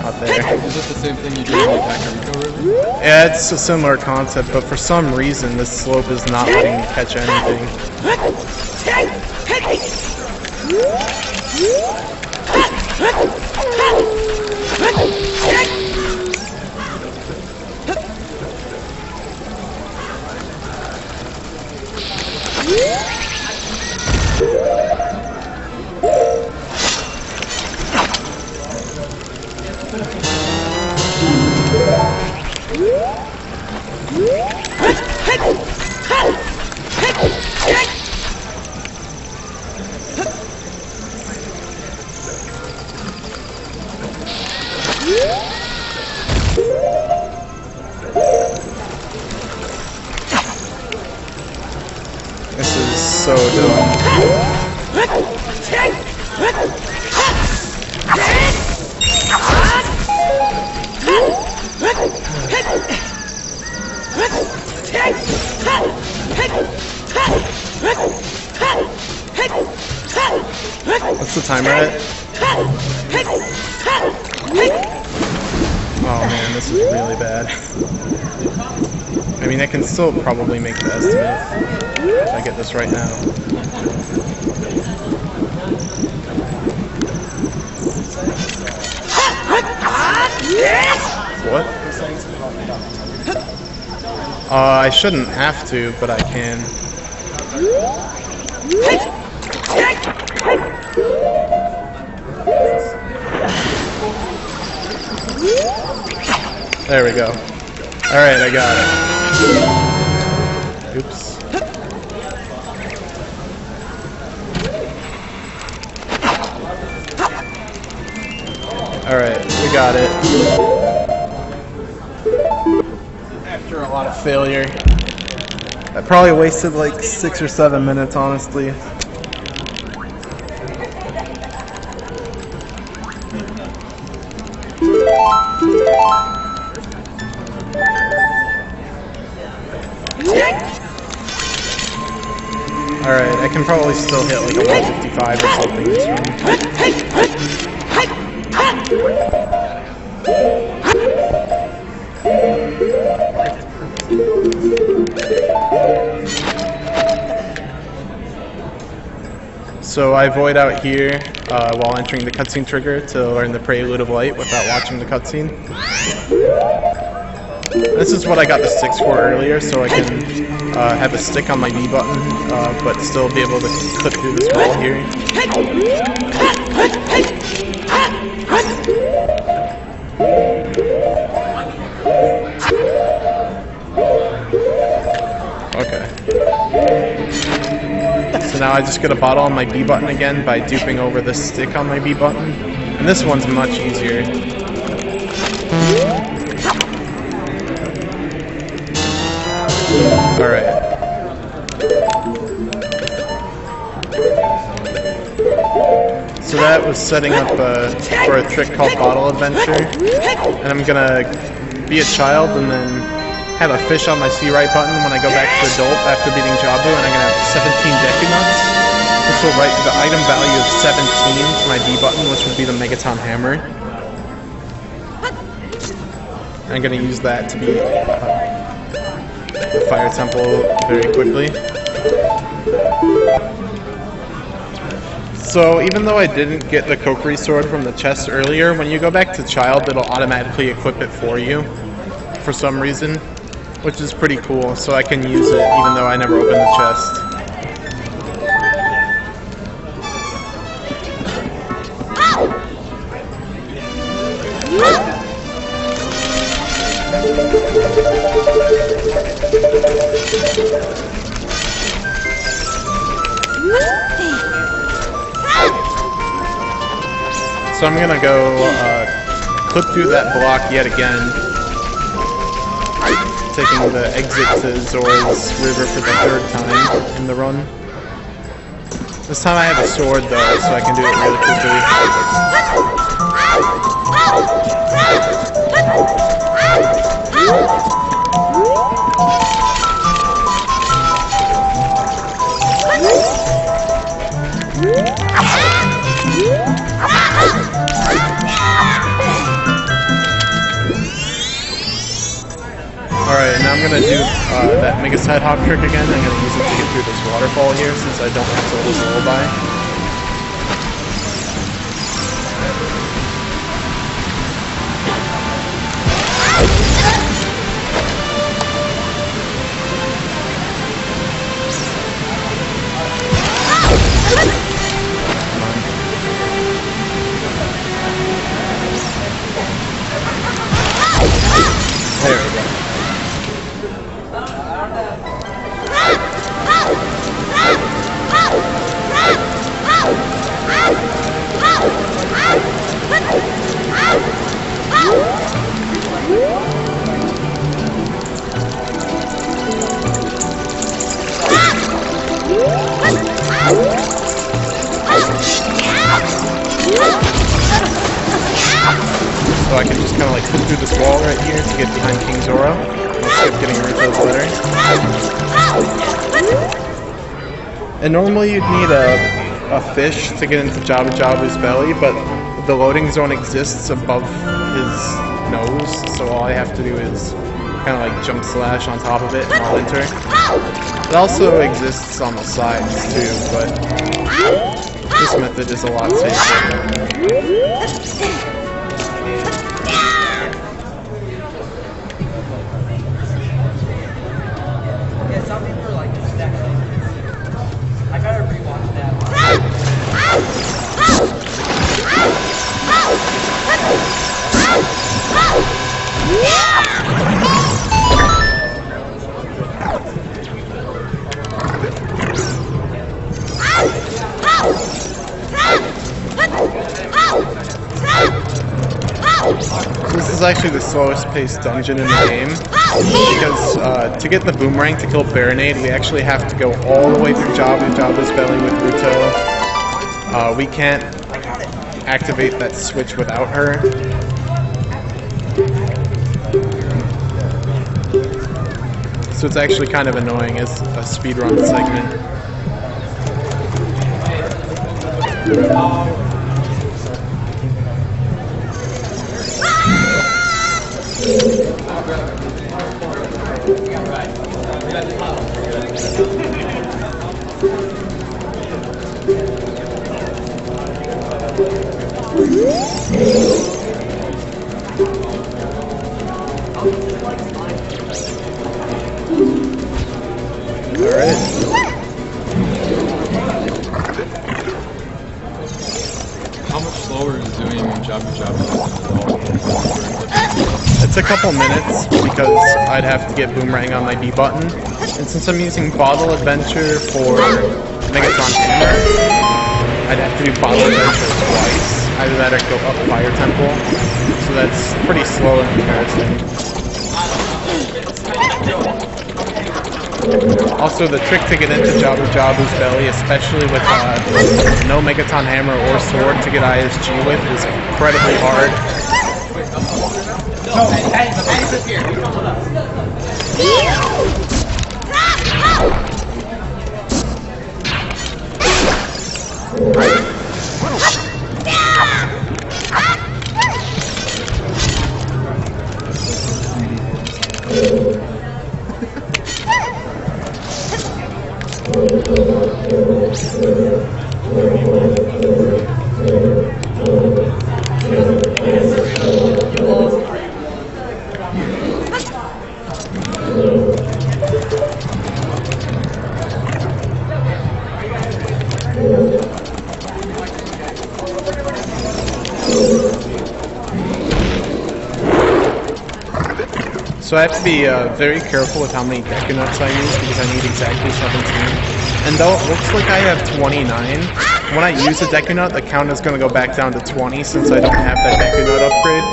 Out there. Is this the same thing you did in the Pac River? Yeah, it's a similar concept, but for some reason this slope is not letting me catch anything. This is so dumb. What's the timer at? Oh man, this is really bad. I mean, I can still probably make the estimate if I get this right now. What? I shouldn't have to, but I can. There we go. Alright, I got it. Oops. Alright, we got it. After a lot of failure. I probably wasted like 6 or 7 minutes, honestly. Alright, I can probably still hit like a 155 or something this run. So I void out here while entering the cutscene trigger to learn the Prelude of Light without watching the cutscene. This is what I got the sticks for earlier, so I can have a stick on my B button, but still be able to clip through this wall here. Okay. So now I just get a bottle on my B button again by duping over the stick on my B button, and this one's much easier. Alright. So that was setting up for a trick called Bottle Adventure. And I'm gonna be a child and then have a fish on my C right button when I go back to adult after beating Jabu, and I'm gonna have 17 Deku Nuts, which will write the item value of 17 to my D button, which would be the Megaton Hammer. I'm gonna use that to beat the Fire Temple very quickly. So even though I didn't get the Kokiri sword from the chest earlier, when you go back to child, it'll automatically equip it for you for some reason, which is pretty cool. So I can use it even though I never opened the chest. So I'm gonna go clip through that block yet again, taking the exit to Zora's River for the 3rd time in the run. This time I have a sword though, so I can do it really quickly. Alright, now I'm gonna do that Mega Side Hop trick again. I'm gonna use it to get through this waterfall here since I don't have Zola's Lullaby. There we go. So I can just kind of like put through this wall right here to get behind King Zora. I'll skip getting Rito's letter. And normally you'd need a fish to get into Jabu Jabu's belly, but the loading zone exists above his nose, so all I have to do is kind of like jump slash on top of it and I'll enter. It also exists on the sides too, but this method is a lot safer. Some people are like, I gotta rewatch that. is actually the slowest paced dungeon in the game, because to get the boomerang to kill Baronade, we actually have to go all the way through Jabba's belly with Ruto. We can't activate that switch without her. So it's actually kind of annoying as a speedrun segment. How much slower is doing Jabba? It's a couple minutes because I'd have to get Boomerang on my B button. And since I'm using Bottle Adventure for Megatron Hammer, I'd have to do Bottle Adventure twice. Either that or go up Fire Temple. So that's pretty slow in comparison. Also, the trick to get into Jabba's belly, especially with no Megaton Hammer or Sword to get ISG with, is incredibly hard. No, hey, sit here. So I have to be very careful with how many Deku Nuts I use because I need exactly 17. And though it looks like I have 29, when I use a Deku Nut, the count is going to go back down to 20 since I don't have that Deku Nut upgrade.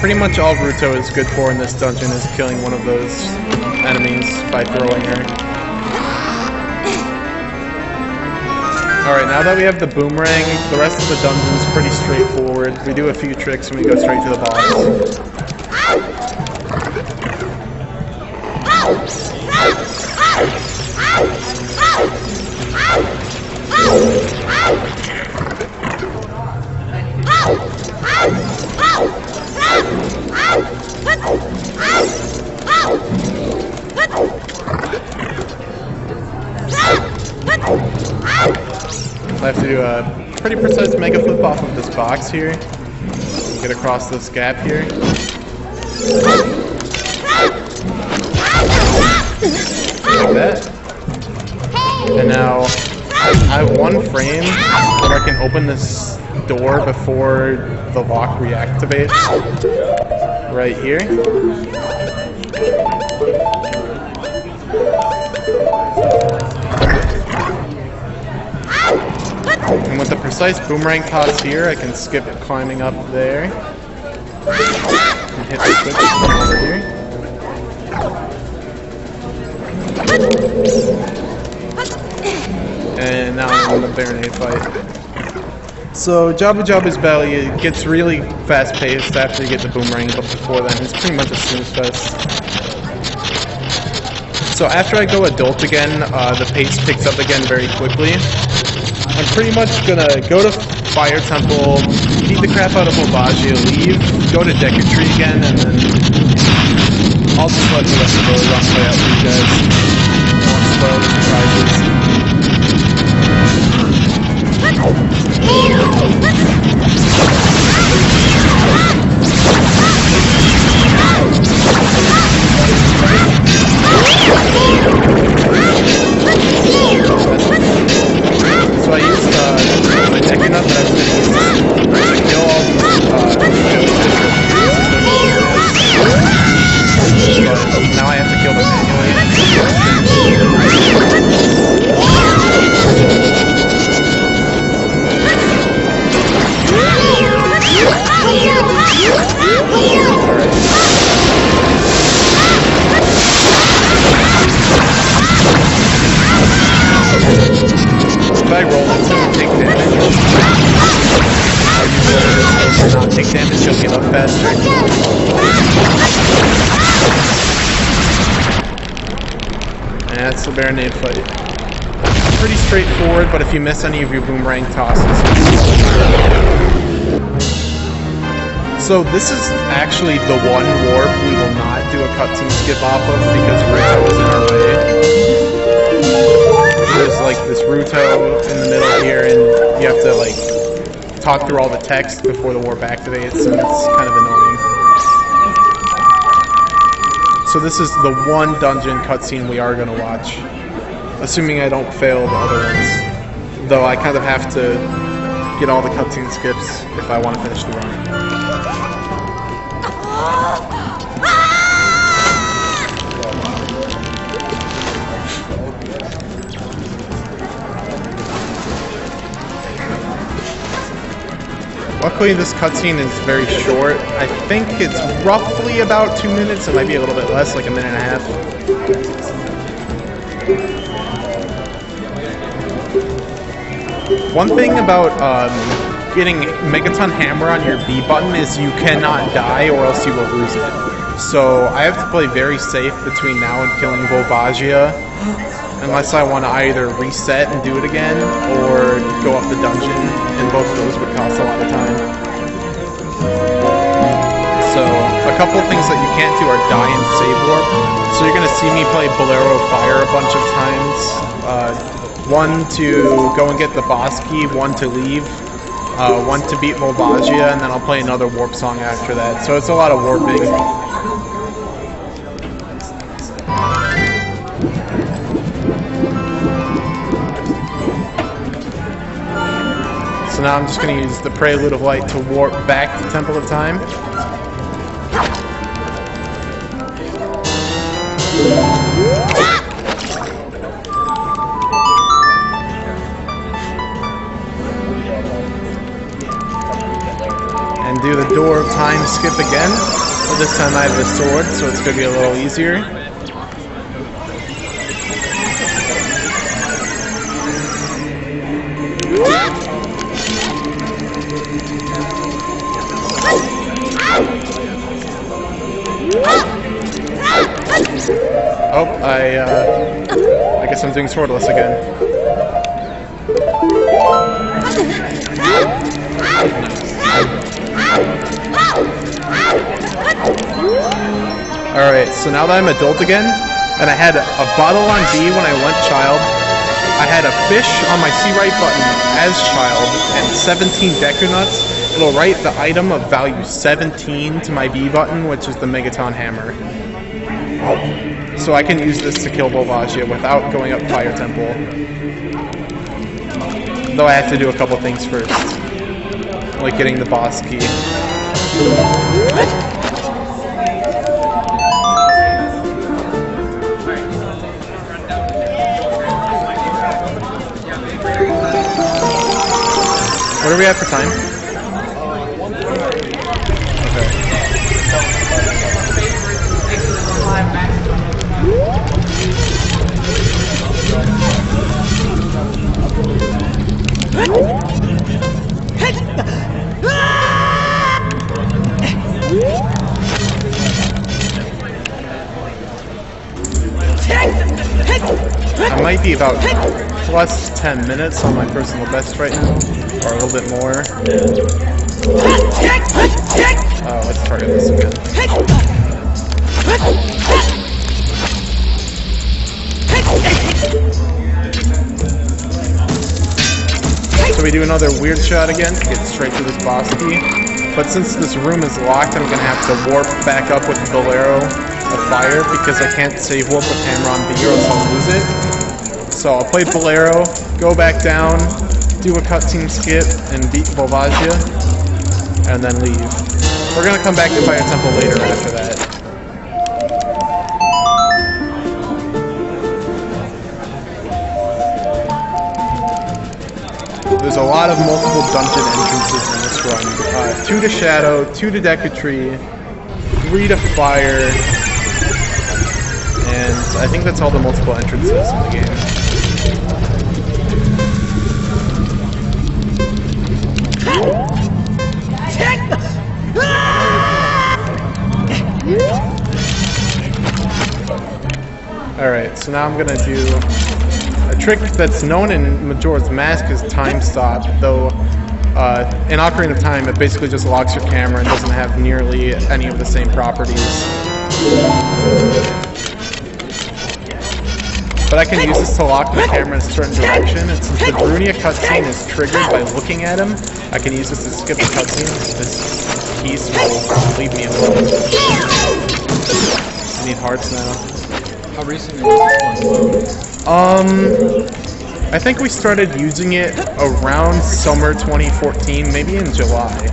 Pretty much all Ruto is good for in this dungeon is killing one of those enemies by throwing her. Alright, now that we have the boomerang, the rest of the dungeon's pretty straightforward. We do a few tricks and we go straight to the boss. I have to do a pretty precise mega flip off of this box here. Get across this gap here. Like that. And now I have one frame where I can open this door before the lock reactivates. Right here. And with the precise boomerang toss here, I can skip climbing up there. And hit the switch over here. And now I'm in the Baronade fight. So Jabba's belly, it gets really fast paced after you get the boomerang, but before then it's pretty much a snooze fest. So after I go adult again, the pace picks up again very quickly. I'm pretty much gonna go to Fire Temple, beat the crap out of Obagia, leave, go to Deku Tree again, and then I'll just let the rest of the run play out for you guys. I won't spoil the surprises. So I used my Deku Nut that I Now I have to kill them manually. If I roll into and take damage, or you roll this and not take damage, you'll get up faster. And that's the Baronade fight. Pretty straightforward, but if you miss any of your boomerang tosses, so this is actually the one warp we will not do a cutscene skip off of because Ruto is in our way. There's like this Ruto in the middle here, and you have to like talk through all the text before the warp activates, and it's kind of annoying. So this is the one dungeon cutscene we are going to watch, assuming I don't fail the other ones. Though I kind of have to get all the cutscene skips if I want to finish the run. Luckily, this cutscene is very short. I think it's roughly about 2 minutes. It might be a little bit less, like a minute and a half. One thing about getting Megaton Hammer on your B button is you cannot die or else you will lose it. So I have to play very safe between now and killing Volvagia, unless I want to either reset and do it again or go up the dungeon, and both of those would cost a lot of time. So a couple of things that you can't do are die and save warp. So you're going to see me play Bolero Fire a bunch of times. One to go and get the boss key, one to leave, one to beat Volvagia, and then I'll play another warp song after that. So it's a lot of warping. So now I'm just going to use the Prelude of Light to warp back to Temple of Time. And do the Door of Time skip again. But this time I have the sword, so it's going to be a little easier. Oh, I guess I'm doing swordless again. Alright, so now that I'm adult again, and I had a bottle on B when I went child, I had a fish on my C right button as child, and 17 Deku Nuts. It'll write the item of value 17 to my B button, which is the Megaton Hammer. So I can use this to kill Volvagia without going up Fire Temple. Though I have to do a couple things first, like getting the boss key. What do we have for time? I might be about plus 10 minutes on my personal best right now, or a little bit more. Oh, let's target this again. So we do another weird shot again to get straight to this boss key. But since this room is locked, I'm going to have to warp back up with the Bolero of Fire because I can't save warp with Hammer on B or else I'll lose it. So I'll play Bolero, go back down, do a cutscene skip, and beat Volvagia, and then leave. We're going to come back to Fire Temple later after that. there's a lot of multiple dungeon entrances in this run. 2 to Shadow, 2 to Decatry, 3 to Fire, and I think that's all the multiple entrances in the game. Alright, so now I'm gonna do a trick that's known in Majora's Mask as Time Stop, though in Ocarina of Time it basically just locks your camera and doesn't have nearly any of the same properties. But I can use this to lock my camera in a certain direction, and since the Brunia cutscene is triggered by looking at him, I can use this to skip the cutscene. This piece will leave me alone. I need hearts now. How recently was this one? I think we started using it around summer 2014, maybe in July.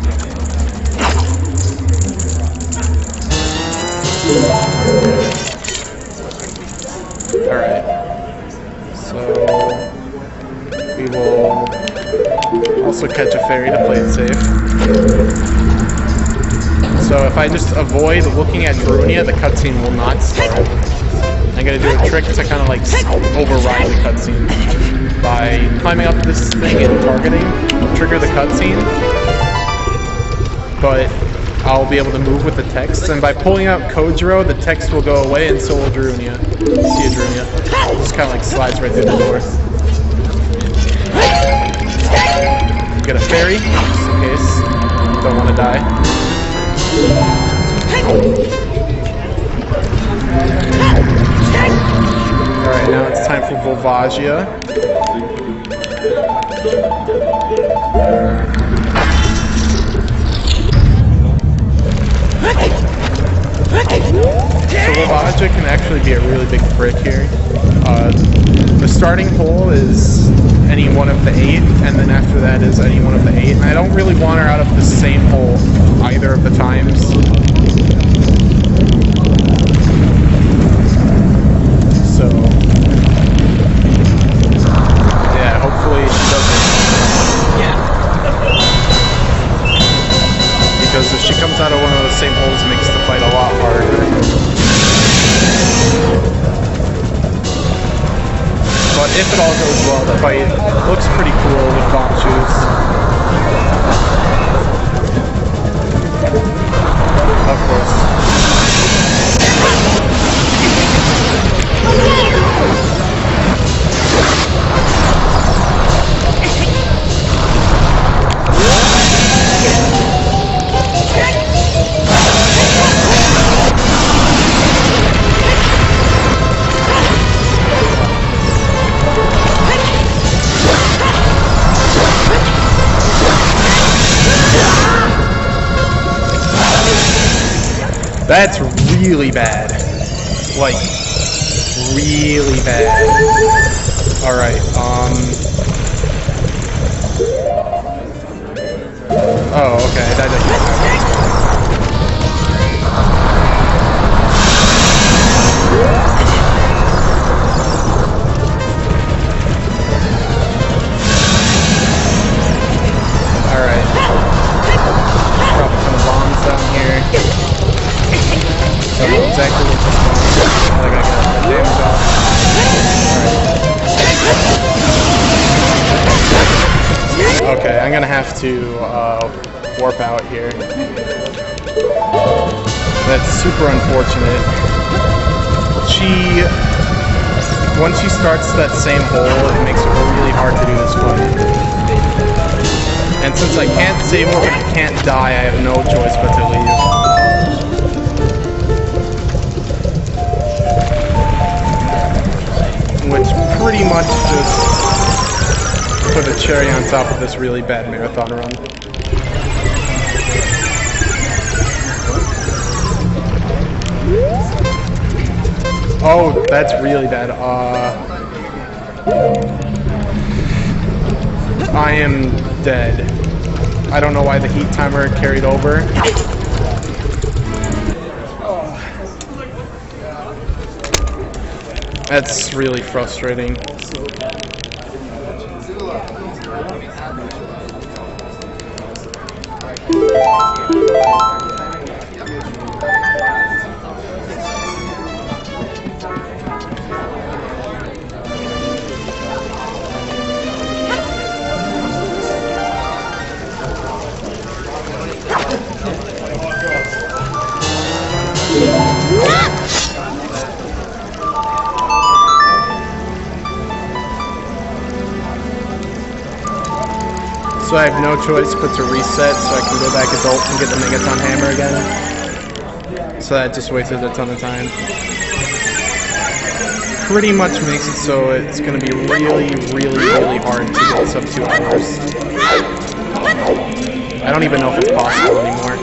Alright. So we will also catch a fairy to play it safe. So if I just avoid looking at Brunia, the cutscene will not start. I'm gonna do a trick to kind of like override the cutscene. By climbing up this thing and targeting, I'll trigger the cutscene, but I'll be able to move with the text, and by pulling out Kojiro, the text will go away and so will Drunia. See a Drunia. Just kind of like slides right through the door. Get a fairy, just in case. Don't want to die. Alright, now it's time for Volvagia. So Volvagia can actually be a really big brick here. The starting hole is any one of the 8, and then after that is any one of the 8. And I don't really want her out of the same hole either of the times. So, yeah, hopefully she doesn't. Because if she comes out of one of those same holes, it makes the fight a lot harder. But if it all goes well, the fight looks pretty cool with bomb shoes. Of course. That's really bad. Like, really bad. Alright, oh, okay, that doesn't matter. Alright. Drop some bombs down here. I don't know exactly what this one is. I gotta get the damage off. Alright. Okay, I'm gonna have to warp out here. That's super unfortunate. Once she starts that same hole, it makes it really hard to do this fight. And since I can't save over and I can't die, I have no choice but to leave. Which pretty much just put a cherry on top of this really bad marathon run. Oh, that's really bad. I am dead. I don't know why the heat timer carried over. That's really frustrating. So I have no choice but to reset so I can go back adult and get the Megaton Hammer again. So that just wasted a ton of time. Pretty much makes it so it's going to be really hard to get sub 2 hours. I don't even know if it's possible anymore.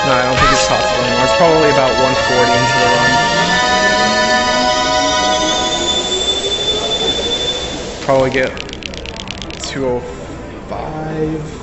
No, I don't think it's possible anymore. It's probably about 140 into the run. Probably get 205.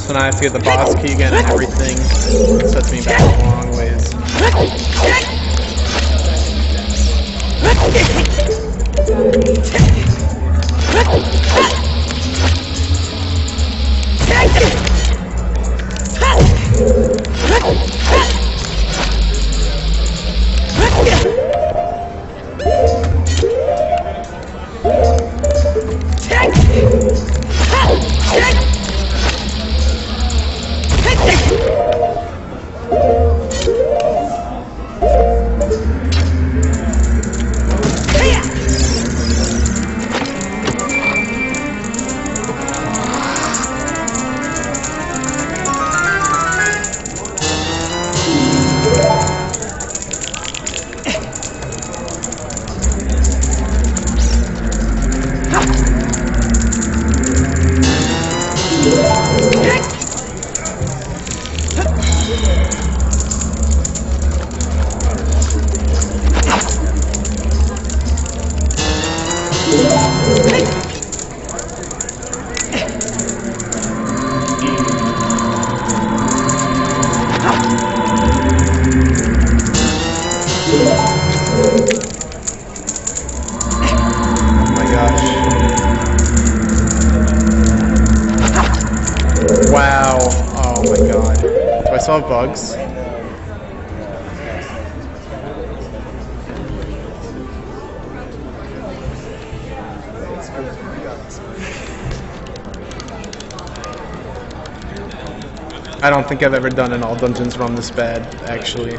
So now I have to get the boss key again and everything. It sets me back a long ways. Wow. Oh my god. Do I still have bugs? I don't think I've ever done an All Dungeons run this bad, actually.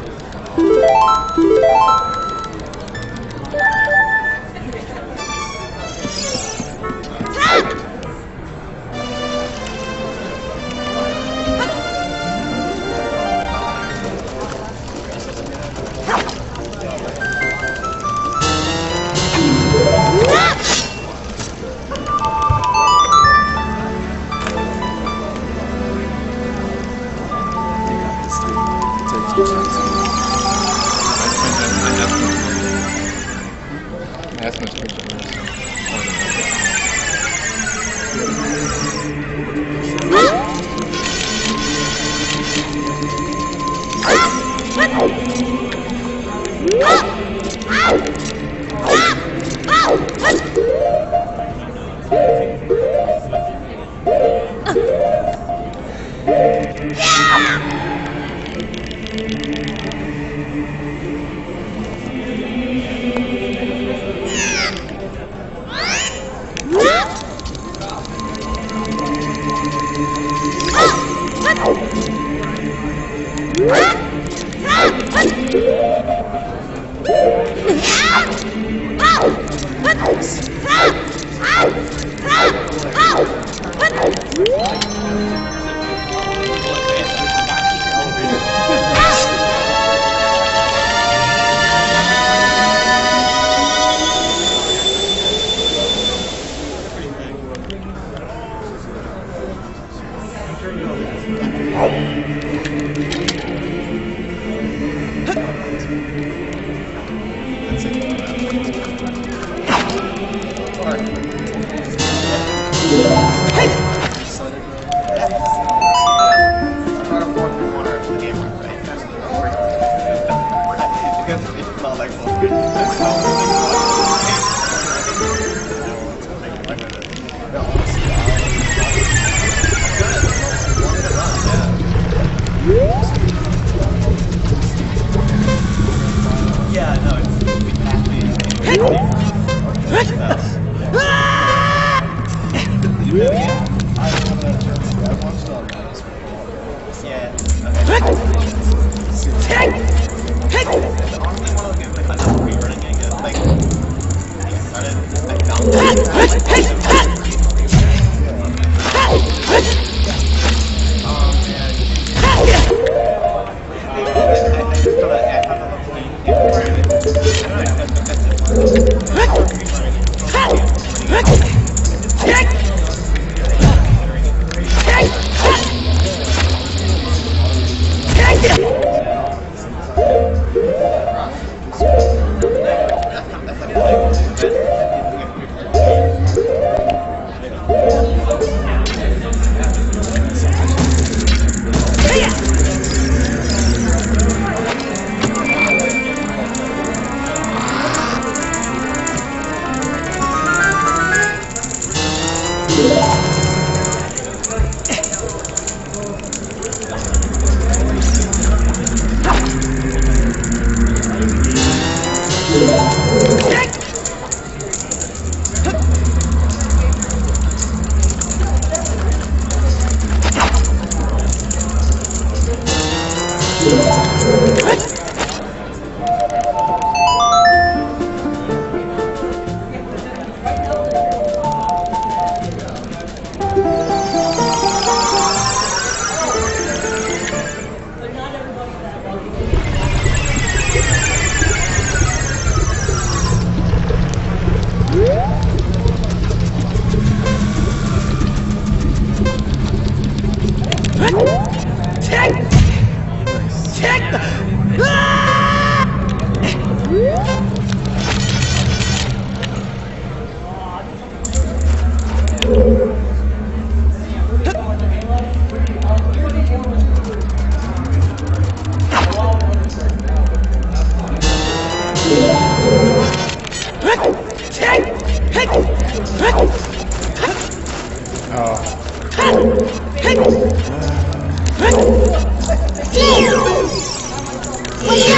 Oh.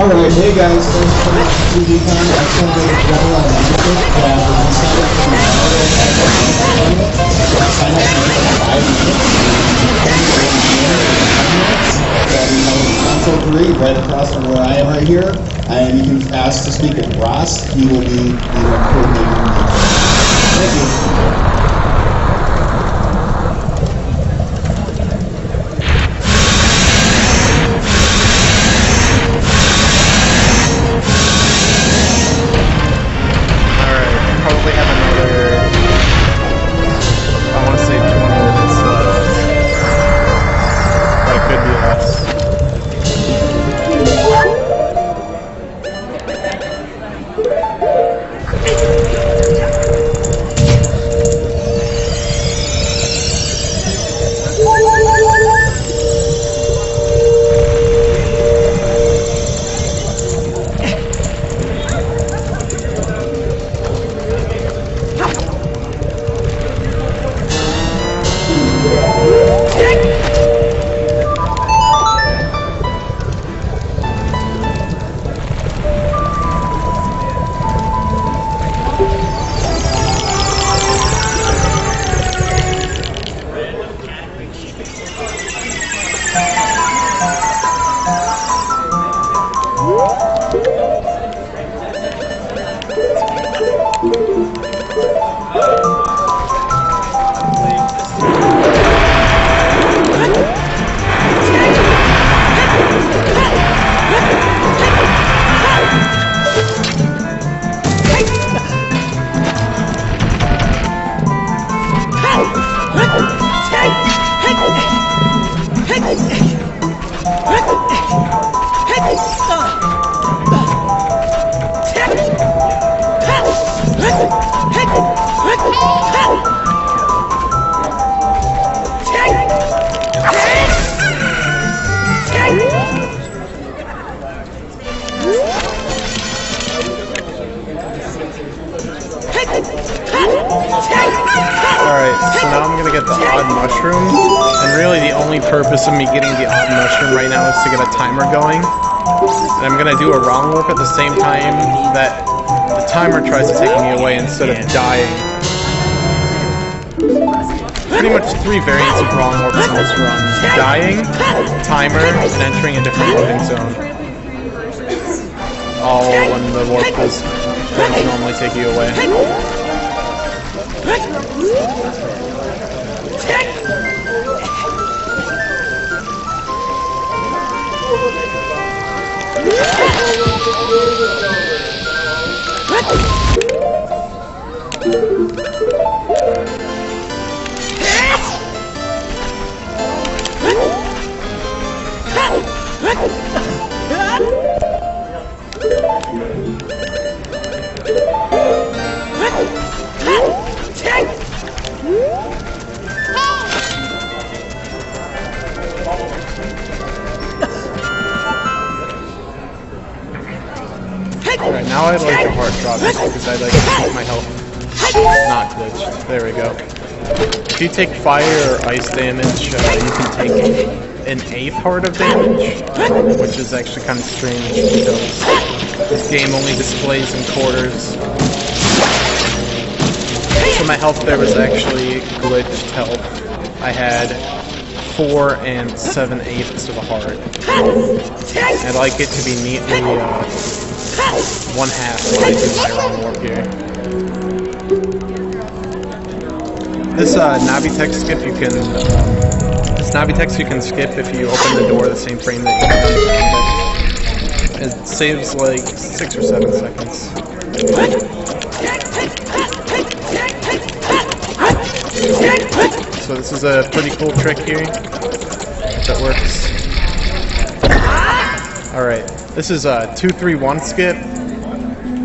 Alright, hey guys, thanks for coming to TVCon. Excellent day of general and membership. Sign up for 5 minutes. Console 3 right across from where I am right here. And you can ask to speak with Ross. He will be the coordinator. Thank you. Purpose of me getting the odd mushroom right now is to get a timer going, and I'm gonna do a wrong warp at the same time that the timer tries to take me away instead of dying. Pretty much 3 variants of wrong warps in this run: dying, timer, and entering a different loading zone. All when the warp is going to normally take you away. Alright, now I'd like to hard drop this because I'd like to keep my health not glitched. There we go. If you take fire or ice damage, you can take an 1/8 heart of damage, which is actually kind of strange because this game only displays in quarters. So my health there was actually glitched health. I had 4 7/8 of a heart. I'd like it to be neatly 1/2 when I do my wrong warp here. This Navi skip you can skip if you open the door the same frame that you have. It saves like 6 or 7 seconds. So this is a pretty cool trick here that works. Alright, this is a 2-3-1 skip.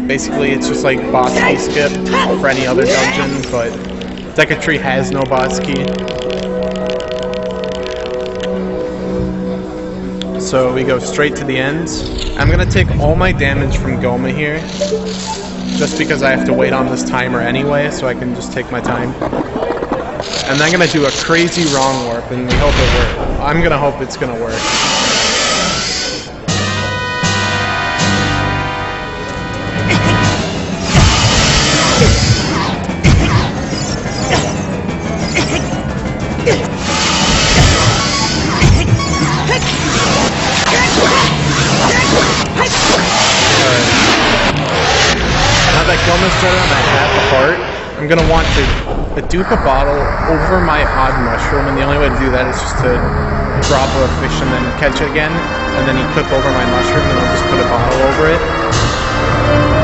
Basically, it's just like boss key skip for any other dungeon, but Decatry has no boss key. So we go straight to the end. I'm gonna take all my damage from Goma here, just because I have to wait on this timer anyway, so I can just take my time. And I'm gonna do a crazy wrong warp, and we hope it works. I'm gonna hope it's gonna work. I kill him instead and I half apart, I'm gonna want to dupe a bottle over my odd mushroom, and the only way to do that is just to drop a fish and then catch it again, and then equip over my mushroom, and I'll just put a bottle over it.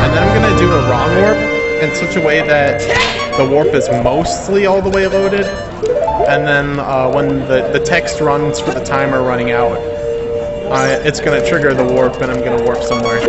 And then I'm gonna do a wrong warp in such a way that the warp is mostly all the way loaded, and then when the text runs for the timer running out, it's gonna trigger the warp, and I'm gonna warp somewhere.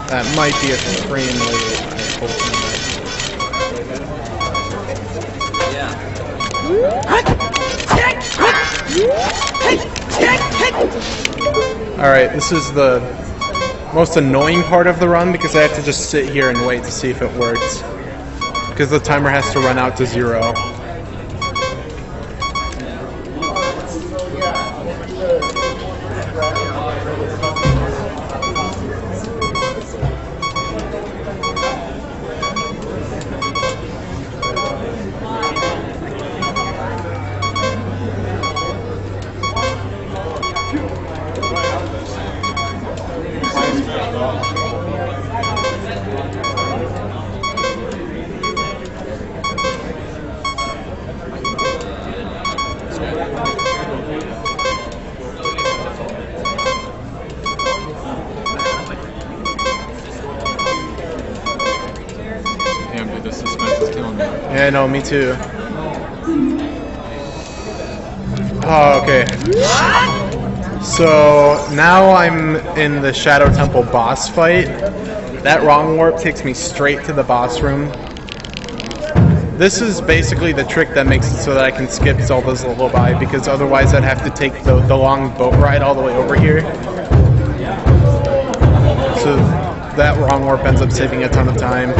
That might be a frame late. I hope not. Alright, this is the most annoying part of the run because I have to just sit here and wait to see if it works. Because the timer has to run out to 0. Damn, dude, this suspense is killing me. Yeah, no, me too. Oh, okay. So now I'm in the Shadow Temple boss fight. That wrong warp takes me straight to the boss room. This is basically the trick that makes it so that I can skip Zelda's Lullaby, because otherwise I'd have to take the long boat ride all the way over here. So that wrong warp ends up saving a ton of time.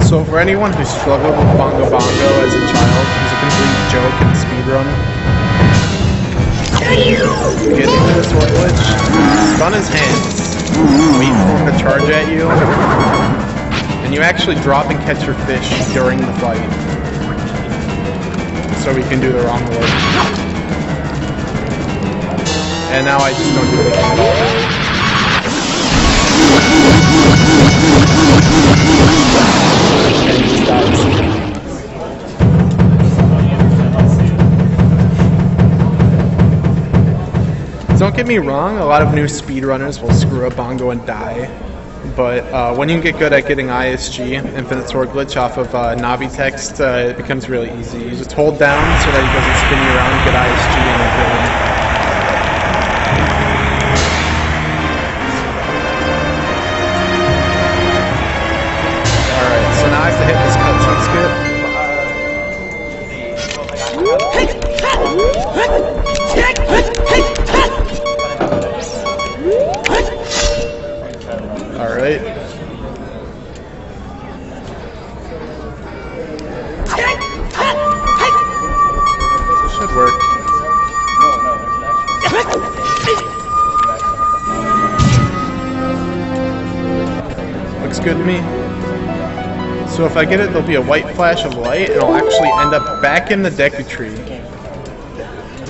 So for anyone who struggled with Bongo Bongo as a child, who's a complete joke in speedrun, get into the sword glitch, stun his hands, wait for him to charge at you, and you actually drop and catch your fish during the fight. So we can do the wrong warp. And now I just don't do anything at all. Don't get me wrong, a lot of new speedrunners will screw up Bongo and die, but when you get good at getting ISG, Infinite Sword Glitch, off of Navi text, it becomes really easy. You just hold down so that he doesn't spin you around and get ISG and then kill him. Alright, so now I have to hit this cutscene skip. Alright. Should work. Looks good to me. So if I get it, there'll be a white flash of light, and I'll actually end up back in the Deku Tree.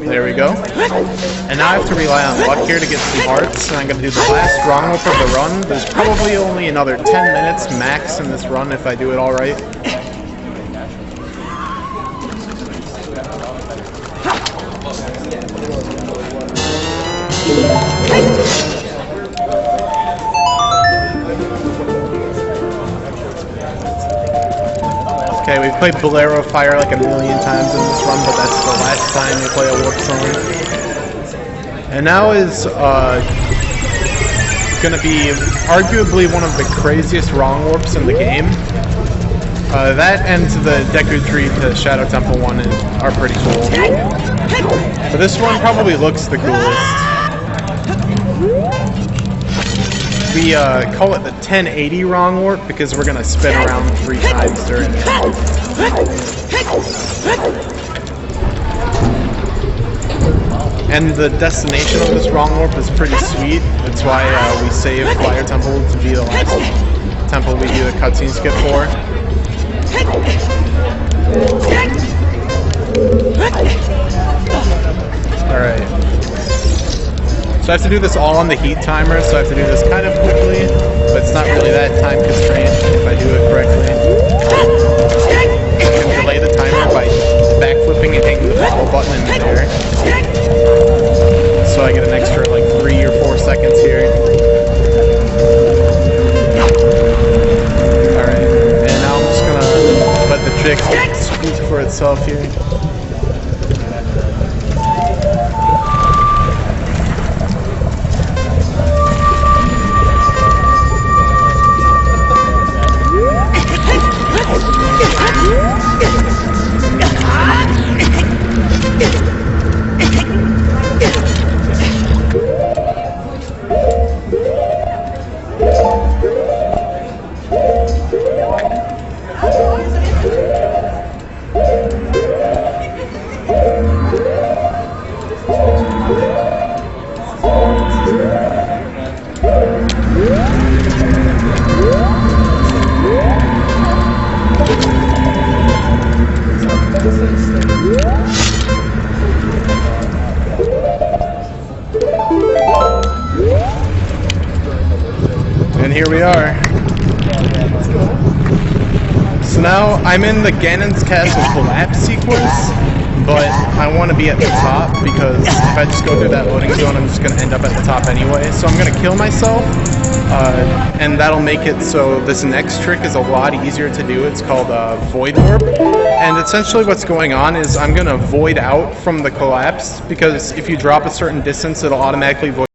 There we go. And now I have to rely on luck here to get some hearts, and I'm going to do the last wrong warp of the run. There's probably only another 10 minutes max in this run if I do it all right. Okay, we've played Bolero Fire like a million times in this run, but that's the last time you play a warp song. And now is going to be arguably one of the craziest wrong warps in the game. That and the Deku Tree to Shadow Temple one are pretty cool. But this one probably looks the coolest. We call it the 1080 wrong warp because we're gonna spin around 3 times during it. And the destination of this wrong warp is pretty sweet. That's why we save Fire Temple to be the last temple we do the cutscene skip for. Alright. So I have to do this all on the heat timer, so I have to do this kind of quickly, but it's not really that time constrained if I do it correctly. I can delay the timer by backflipping and hitting the bubble button in midair. So I get an extra like 3 or 4 seconds here. Alright, and now I'm just gonna let the trick speak for itself here. And here we are. So now I'm in the Ganon's Castle collapse sequence, but I want to be at the top because if I just go through that loading zone, I'm just going to end up at the top anyway. So I'm going to kill myself, and that'll make it so this next trick is a lot easier to do. It's called Void Warp, and essentially what's going on is I'm going to void out from the collapse because if you drop a certain distance, it'll automatically void